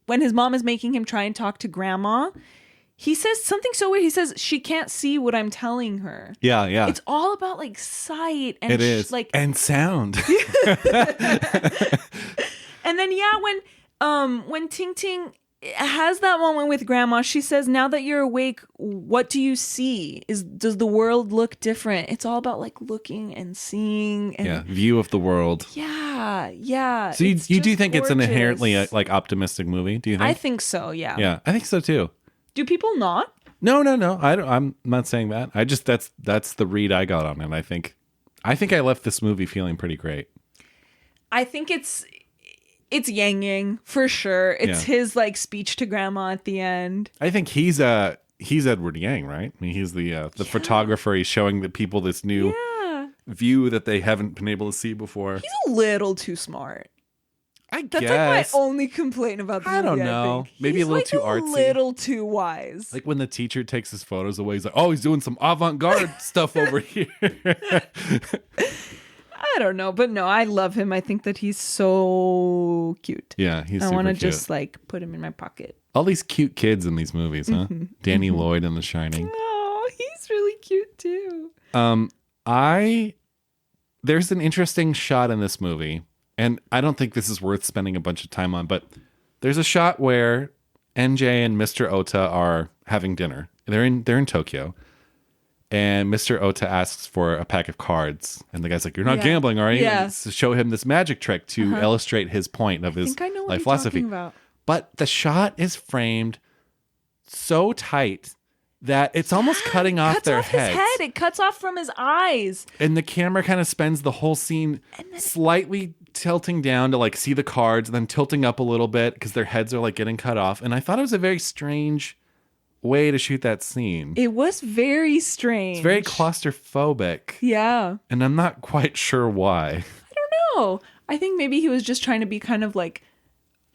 mom is making him try and talk to grandma. He says something so weird. He says, "She can't see what I'm telling her." Yeah. It's all about like sight and it is like and sound. And then when Ting Ting has that moment with grandma, she says, "Now that you're awake, what do you see? Does the world look different?" It's all about like looking and seeing and view of the world. Yeah. So you do think gorgeous. It's an inherently like optimistic movie? Do you think? I think so. Yeah. Yeah, I think so too. Do people not? No. I'm not saying that. I just that's the read I got on it. I think I left this movie feeling pretty great. I think it's Yang Yang for sure. It's his like speech to grandma at the end. I think he's Edward Yang, right? I mean, he's the photographer. He's showing the people this new view that they haven't been able to see before. He's a little too smart. I guess. That's like my only complaint about the movie. I don't know. Maybe a little too artsy. A little too wise. Like when the teacher takes his photos away, he's like, "Oh, he's doing some avant-garde stuff over here." I don't know, but no, I love him. I think that he's so cute. Yeah, he's I super want to cute. Just like put him in my pocket. All these cute kids in these movies, huh? Danny Lloyd in The Shining. Oh, he's really cute too. There's an interesting shot in this movie. And I don't think this is worth spending a bunch of time on, but there's a shot where NJ and Mr. Ota are having dinner. They're in Tokyo. And Mr. Ota asks for a pack of cards. And the guy's like, "You're not gambling, are you?" Yeah. And it's to show him this magic trick to illustrate his point of his life philosophy. But the shot is framed so tight that it's almost cutting off their heads. His head. It cuts off from his eyes. And the camera kind of spends the whole scene slightly tilting down to like see the cards and then tilting up a little bit because their heads are like getting cut off. And I thought it was a very strange way to shoot that scene. It was very strange. It's very claustrophobic. Yeah. And I'm not quite sure why. I don't know. I think maybe he was just trying to be kind of like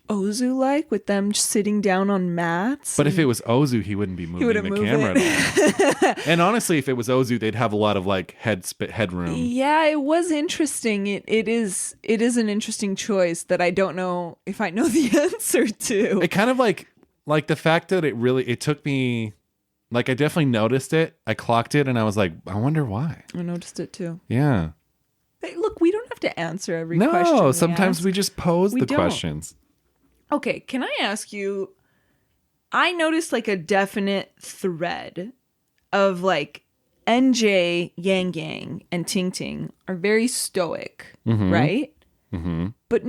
Ozu-like with them just sitting down on mats. But if it was Ozu, he wouldn't be moving the camera at all. And honestly, if it was Ozu, they'd have a lot of like headroom. Yeah, it was interesting. It is an interesting choice that I don't know if I know the answer to. It kind of like the fact that it took me, like I definitely noticed it. I clocked it and I was like, I wonder why. I noticed it too. Yeah. Hey, look, we don't have to answer every question. No, sometimes we just pose the don't. questions. Okay, can I ask you, I noticed like a definite thread of like NJ, Yang Yang, and Ting Ting are very stoic, right? Mm-hmm. But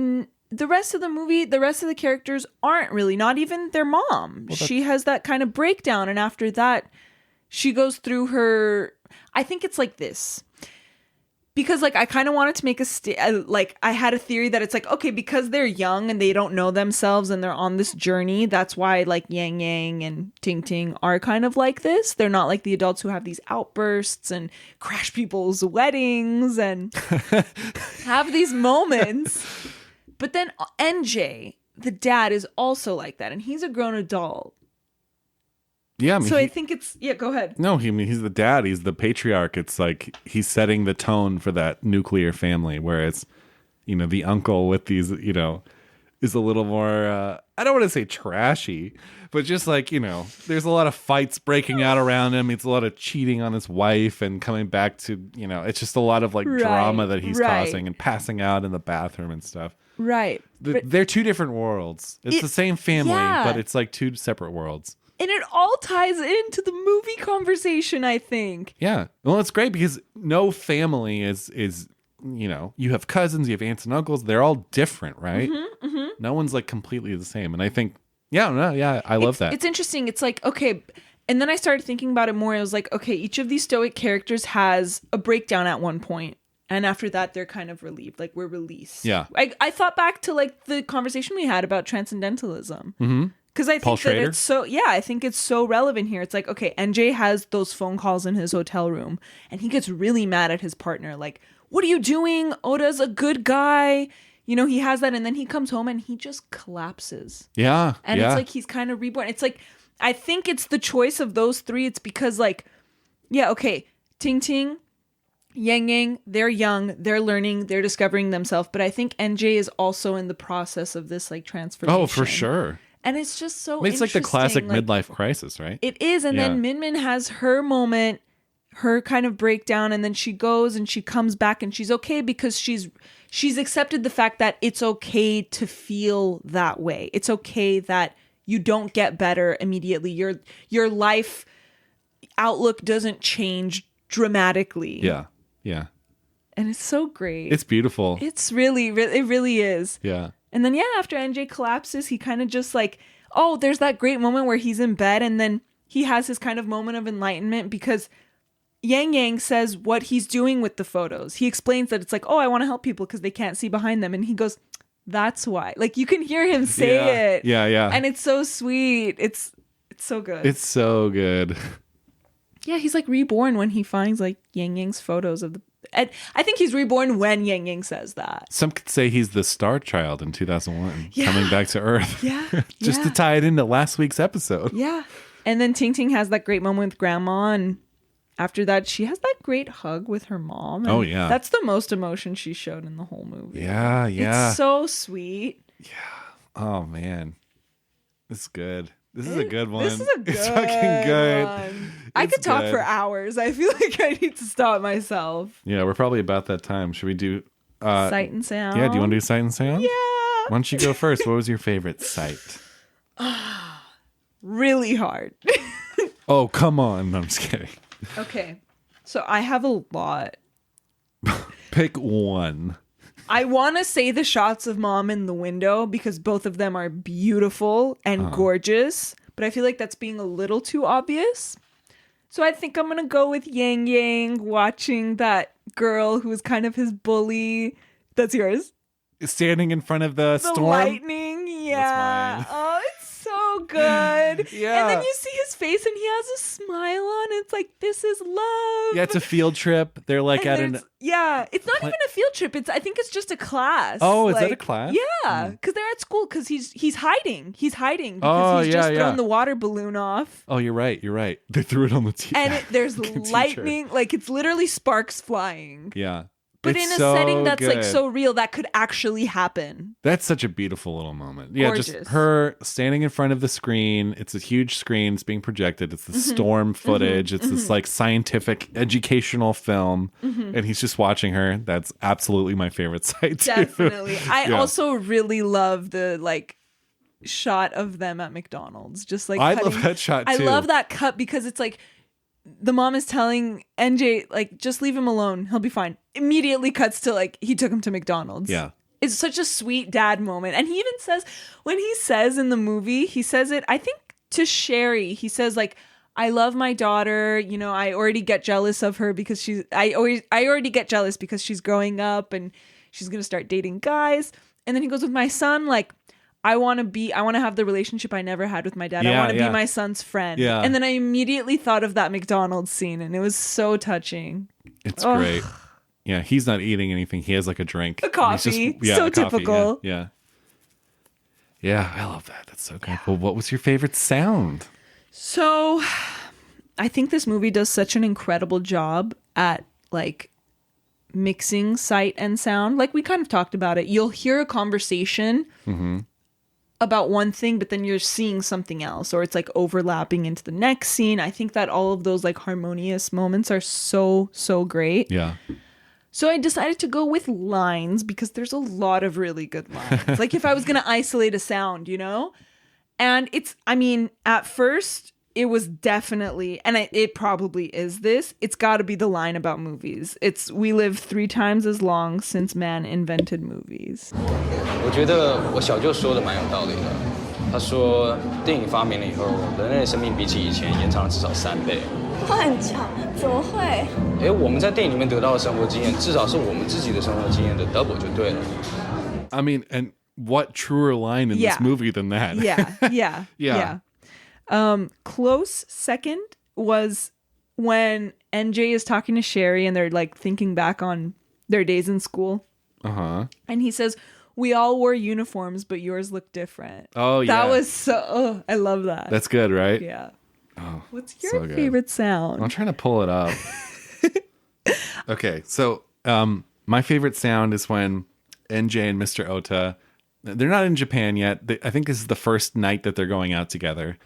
the rest of the movie, the rest of the characters aren't really, not even their mom. Well, she has that kind of breakdown. And after that, she goes through her, I think it's like this. Because like I kind of wanted to make I had a theory that it's like, okay, because they're young and they don't know themselves and they're on this journey, that's why like Yang Yang and Ting Ting are kind of like this. They're not like the adults who have these outbursts and crash people's weddings and have these moments. But then NJ, the dad, is also like that, and he's a grown adult. Yeah, I mean, so I think it's go ahead. No, he's the dad. He's the patriarch. It's like he's setting the tone for that nuclear family, whereas, the uncle with these, is a little more. I don't want to say trashy, but just like there's a lot of fights breaking out around him. It's a lot of cheating on his wife and coming back to it's just a lot of like drama that he's causing and passing out in the bathroom and stuff. Right. They're two different worlds. It's the same family, but it's like two separate worlds. And it all ties into the movie conversation, I think. Yeah. Well, it's great because no family is you have cousins, you have aunts and uncles. They're all different, right? Mm-hmm, mm-hmm. No one's like completely the same. And I think, I love that. It's interesting. It's like, okay. And then I started thinking about it more. I was like, okay, each of these stoic characters has a breakdown at one point. And after that, they're kind of relieved. Like, we're released. Yeah. I thought back to like the conversation we had about transcendentalism. Mm-hmm. Because I think that it's so, I think it's so relevant here. It's like, okay, NJ has those phone calls in his hotel room and he gets really mad at his partner. Like, what are you doing? Oda's a good guy. He has that. And then he comes home and he just collapses. Yeah. And it's like he's kind of reborn. It's like, I think it's the choice of those three. It's because like, okay, Ting Ting, Yang Yang, they're young, they're learning, they're discovering themselves. But I think NJ is also in the process of this like transformation. Oh, for sure. And it's just so it's like the classic midlife crisis, right? It is. And then Min Min has her moment, her kind of breakdown. And then she goes and she comes back and she's okay because she's accepted the fact that it's okay to feel that way. It's okay that you don't get better immediately. Your life outlook doesn't change dramatically. Yeah. Yeah. And it's so great. It's beautiful. It's really, it really is. Yeah. And then, after NJ collapses, he kind of just like, there's that great moment where he's in bed and then he has his kind of moment of enlightenment because Yang Yang says what he's doing with the photos. He explains that it's like, I want to help people because they can't see behind them. And he goes, that's why. Like, you can hear him say it. Yeah, yeah. And it's so sweet. It's so good. It's so good. Yeah, he's like reborn when he finds like Yang Yang's photos of the... And I think he's reborn when Yang Yang says that. Some could say he's the Star Child in 2001 coming back to Earth. Yeah. Just to tie it into last week's episode. Yeah. And then Ting Ting has that great moment with Grandma. And after that, she has that great hug with her mom. And that's the most emotion she showed in the whole movie. Yeah, yeah. It's so sweet. Yeah. Oh, man. It's good. This is a good one. This is a good It's fucking good. one. I could talk for hours. I feel like I need to stop myself. Yeah, we're probably about that time. Should we do... sight and sound? Yeah, do you want to do sight and sound? Yeah. Why don't you go first? What was your favorite sight? Really hard. Oh, come on. No, I'm just kidding. Okay. So I have a lot. Pick one. I want to say the shots of Mom in the window because both of them are beautiful and gorgeous, but I feel like that's being a little too obvious. So I think I'm going to go with Yang Yang watching that girl who was kind of his bully. That's yours. Standing in front of the storm? Lightning. Yeah. Oh, it's so so good. Yeah. And then you see his face and he has a smile on. It's like, this is love. Yeah, it's a field trip. They're like at an... Yeah, it's not even a field trip. I think it's just a class. Oh, is that a class? Yeah, because they're at school because he's hiding. He's hiding because he's just thrown the water balloon off. Oh, you're right. They threw it on the teacher. And there's lightning. Like, it's literally sparks flying. Yeah. But in a setting that's like so real that could actually happen. That's such a beautiful little moment. Yeah, Gorgeous. just her standing in front of the screen. It's a huge screen. It's being projected. It's the storm footage. It's this like scientific educational film. And he's just watching her. That's absolutely my favorite sight too. Definitely. I also really love the like shot of them at McDonald's. Just like I love that shot too. I love that cut because it's like the mom is telling NJ, like, just leave him alone. He'll be fine. Immediately cuts to, like, he took him to McDonald's. Yeah. It's such a sweet dad moment. And he even says, when he says in the movie, he says it, I think, to Sherry. He says, like, I love my daughter. You know, I already get jealous of her because I already get jealous because she's growing up and she's going to start dating guys. And then he goes, with my son, like, I want to have the relationship I never had with my dad. I want to be my son's friend. Yeah. And then I immediately thought of that McDonald's scene and it was so touching. It's great. Yeah, he's not eating anything. He has like a drink. A coffee. So typical. Yeah. Yeah, I love that. That's so good. Well, what was your favorite sound? So I think this movie does such an incredible job at like mixing sight and sound. Like we kind of talked about it. You'll hear a conversation about one thing, but then you're seeing something else, or it's like overlapping into the next scene. I think that all of those like harmonious moments are so great. Yeah. So I decided to go with lines because there's a lot of really good lines. Like if I was going to isolate a sound, you know? And at first it was definitely, and it probably is this, it's got to be the line about movies. It's, we live 3 times as long since man invented movies. 我觉得我小舅说的蛮有道理的。他说，电影发明了以后，人类的生命比起以前延长了至少3倍。乱讲，怎么会？我们在电影里面得到的生活经验，至少是我们自己的生活经验的 double 就对了。I mean, and what truer line in this movie than that? Yeah. Close second was when NJ is talking to Sherry and they're like thinking back on their days in school. And he says, we all wore uniforms, but yours look different. Oh, yeah. That was I love that. That's good, right? Yeah. Oh, what's your favorite sound? I'm trying to pull it up. Okay, so my favorite sound is when NJ and Mr. Ota, they're not in Japan yet. I think this is the first night that they're going out together.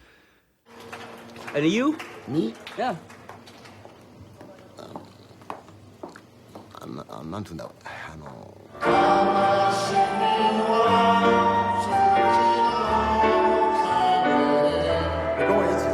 And you? Me? Yeah. なんて言うんだろ跟我一起，跟我一起。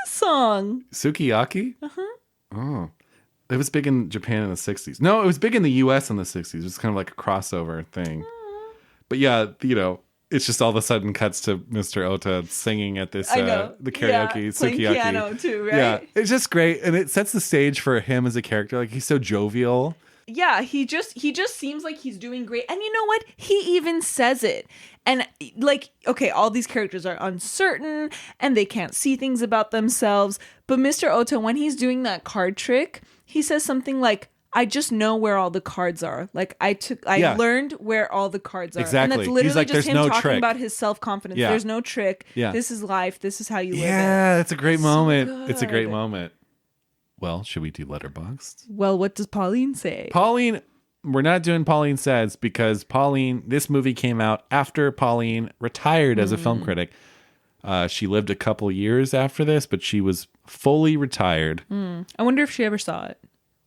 Song. Sukiyaki? Oh. It was big in Japan in the 60s. No, it was big in the US in the 60s. It was kind of like a crossover thing. But yeah, you know, it's just all of a sudden cuts to Mr. Ota singing at this the karaoke playing Sukiyaki. Piano too, right? Yeah, it's just great, and it sets the stage for him as a character. Like he's so jovial. Yeah, he just seems like he's doing great. And you know what? He even says it. And like, okay, all these characters are uncertain and they can't see things about themselves. But Mr. Ota, when he's doing that card trick, he says something like, I just know where all the cards are. Like I learned where all the cards are. Exactly. And that's literally like, just him no talking trick. about his self-confidence. Yeah. There's no trick. Yeah. This is life. This is how you live it. Yeah, it's a great moment. good. It's a great moment. Well, should we do Letterboxd? Well, what does Pauline say? Pauline, we're not doing Pauline Says because this movie came out after Pauline retired as a film critic. She lived a couple years after this, but she was fully retired. I wonder if she ever saw it.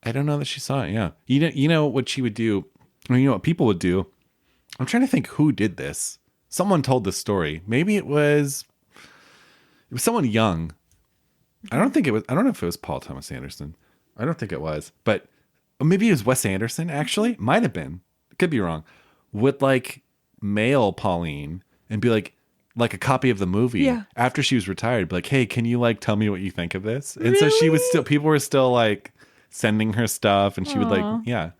I don't know that she saw it. Yeah. You know what she would do, or you know what people would do. I'm trying to think who did this. Someone told this story. Maybe it was someone young. I don't know if it was Paul Thomas Anderson. I don't think it was, but maybe it was Wes Anderson, actually. Might have been. Could be wrong. Would like mail Pauline and be like a copy of the movie. Yeah. After she was retired, be like, hey, can you like tell me what you think of this? And so she was still, people were still like sending her stuff, and she would like, yeah.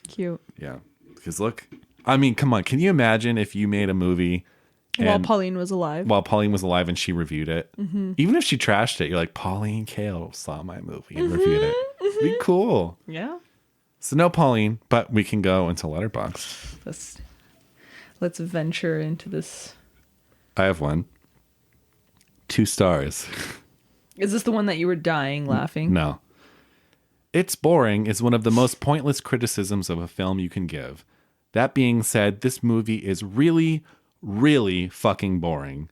Cute. Yeah. Because look, I mean, come on. Can you imagine if you made a movie While Pauline was alive. While Pauline was alive and she reviewed it. Even if she trashed it, you're like, Pauline Kael saw my movie and reviewed it. It'd be cool. Yeah. So no Pauline, but we can go into Letterboxd. Let's venture into this. I have one. 2 stars. Is this the one that you were dying laughing? No. It's boring is one of the most pointless criticisms of a film you can give. That being said, this movie is really, really fucking boring.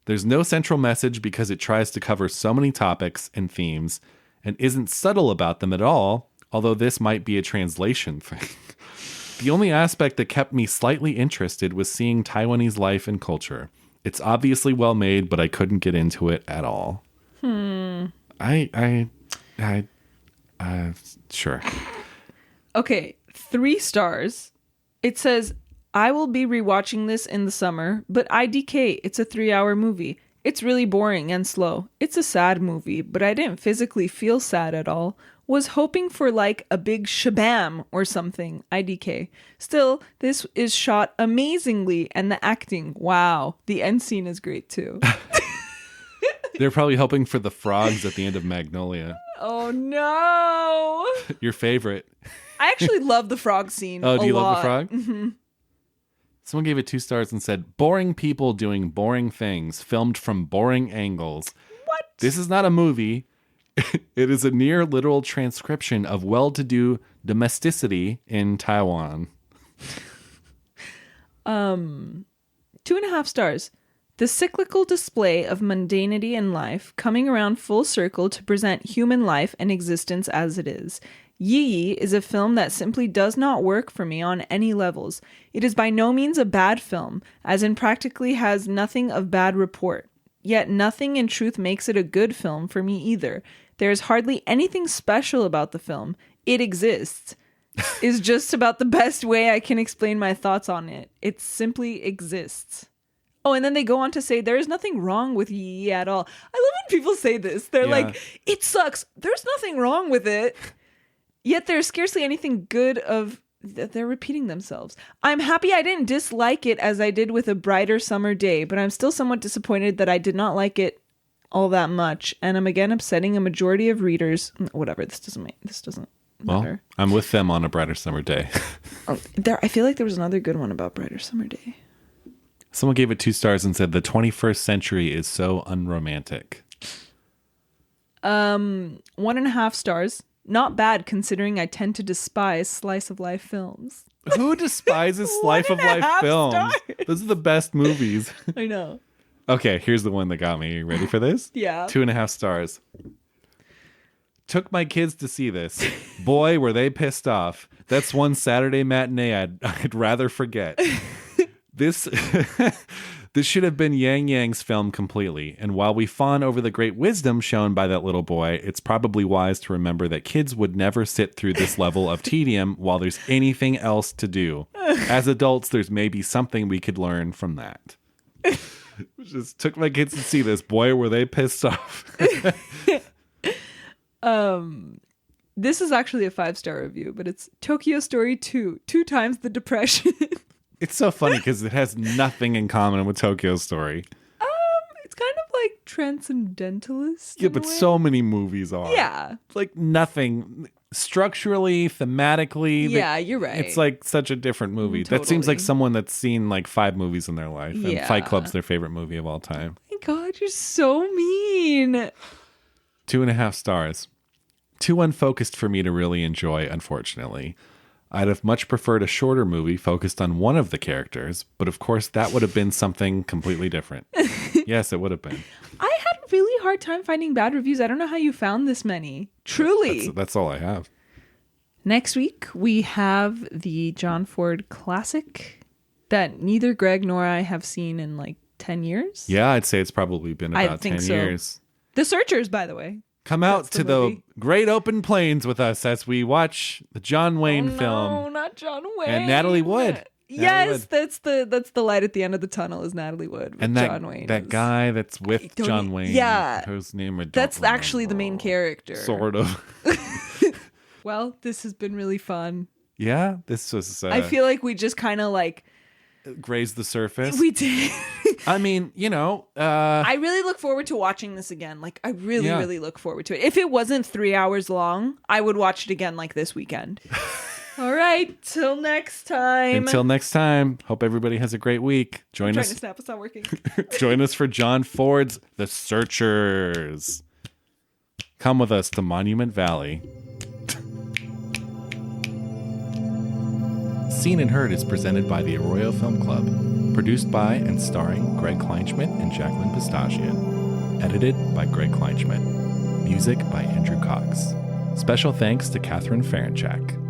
There's no central message because it tries to cover so many topics and themes and isn't subtle about them at all, although this might be a translation thing. The only aspect that kept me slightly interested was seeing Taiwanese life and culture. It's obviously well made, but I couldn't get into it at all. Sure. Okay, 3 stars. It says, I will be rewatching this in the summer, but IDK, it's a 3-hour movie. It's really boring and slow. It's a sad movie, but I didn't physically feel sad at all. Was hoping for like a big shabam or something. IDK. Still, this is shot amazingly, and the acting, wow. The end scene is great too. They're probably hoping for the frogs at the end of Magnolia. Oh no. Your favorite. I actually love the frog scene. Oh, do you love lot. the frog? Mm-hmm. Someone gave it 2 stars and said, boring people doing boring things, filmed from boring angles. What? This is not a movie. It is a near literal transcription of well-to-do domesticity in Taiwan. 2.5 stars. The cyclical display of mundanity in life, coming around full circle to present human life and existence as it is. Yi Yi is a film that simply does not work for me on any levels. It is by no means a bad film, as in practically has nothing of bad report. Yet nothing in truth makes it a good film for me either. There is hardly anything special about the film. It exists. Is just about the best way I can explain my thoughts on it. It simply exists. Oh, and then they go on to say, there is nothing wrong with Yi Yi at all. I love when people say this. They're like, it sucks. There's nothing wrong with it. Yet there's scarcely anything good of... They're repeating themselves. I'm happy I didn't dislike it as I did with A Brighter Summer Day, but I'm still somewhat disappointed that I did not like it all that much, and I'm again upsetting a majority of readers. Whatever, this doesn't matter. Well, I'm with them on A Brighter Summer Day. I feel like there was another good one about Brighter Summer Day. Someone gave it 2 stars and said the 21st century is so unromantic. 1.5 stars. Not bad considering I tend to despise slice of life films. Who despises slice of life films? Stars. Those are the best movies. I know. Okay, here's the one that got me. You ready for this? Yeah. 2.5 stars. Took my kids to see this. Boy, were they pissed off. That's one Saturday matinee I'd rather forget. This should have been Yang Yang's film completely. And while we fawn over the great wisdom shown by that little boy, it's probably wise to remember that kids would never sit through this level of tedium while there's anything else to do. As adults, there's maybe something we could learn from that. Just took my kids to see this. Boy, were they pissed off. This is actually a 5-star review, but it's Tokyo Story 2, 2 times the depression. It's so funny because it has nothing in common with Tokyo Story. It's kind of like transcendentalist. Yeah, but so many movies are. Yeah. Like nothing structurally, thematically. Yeah, you're right. It's like such a different movie. Totally. That seems like someone that's seen like 5 movies in their life. And Yeah. Fight Club's their favorite movie of all time. Oh my God, you're so mean. 2.5 stars. Too unfocused for me to really enjoy, unfortunately. I'd have much preferred a shorter movie focused on one of the characters, but of course that would have been something completely different. Yes, it would have been. I had a really hard time finding bad reviews. I don't know how you found this many. Truly. That's all I have. Next week, we have the John Ford classic that neither Greg nor I have seen in like 10 years. Yeah, I'd say it's probably been about 10 years. The Searchers, by the way. Come out That's to the movie. the great open plains with us as we watch the John Wayne film. No, not John Wayne. And Natalie Wood. Yes, that's the light at the end of the tunnel is Natalie Wood with And John Wayne. that guy that's with don't John e- Wayne. yeah. Whose name I don't That's actually the main remember. character. Sort of. Well, this has been really fun. Yeah, this was. I feel like we just kind of like grazed the surface. we did. I mean, I really look forward to watching this again. Like, I really, Yeah. really look forward to it. If it wasn't 3 hours long, I would watch it again like this weekend. All right, till next time. Until next time, hope everybody has a great week. Join trying us. to snap, it's not working. Join us for John Ford's The Searchers. Come with us to Monument Valley. Seen and Heard is presented by the Arroyo Film Club. Produced by and starring Greg Kleinschmidt and Jacqueline Pistachian. Edited by Greg Kleinschmidt. Music by Andrew Cox. Special thanks to Kathryn Ferentchak.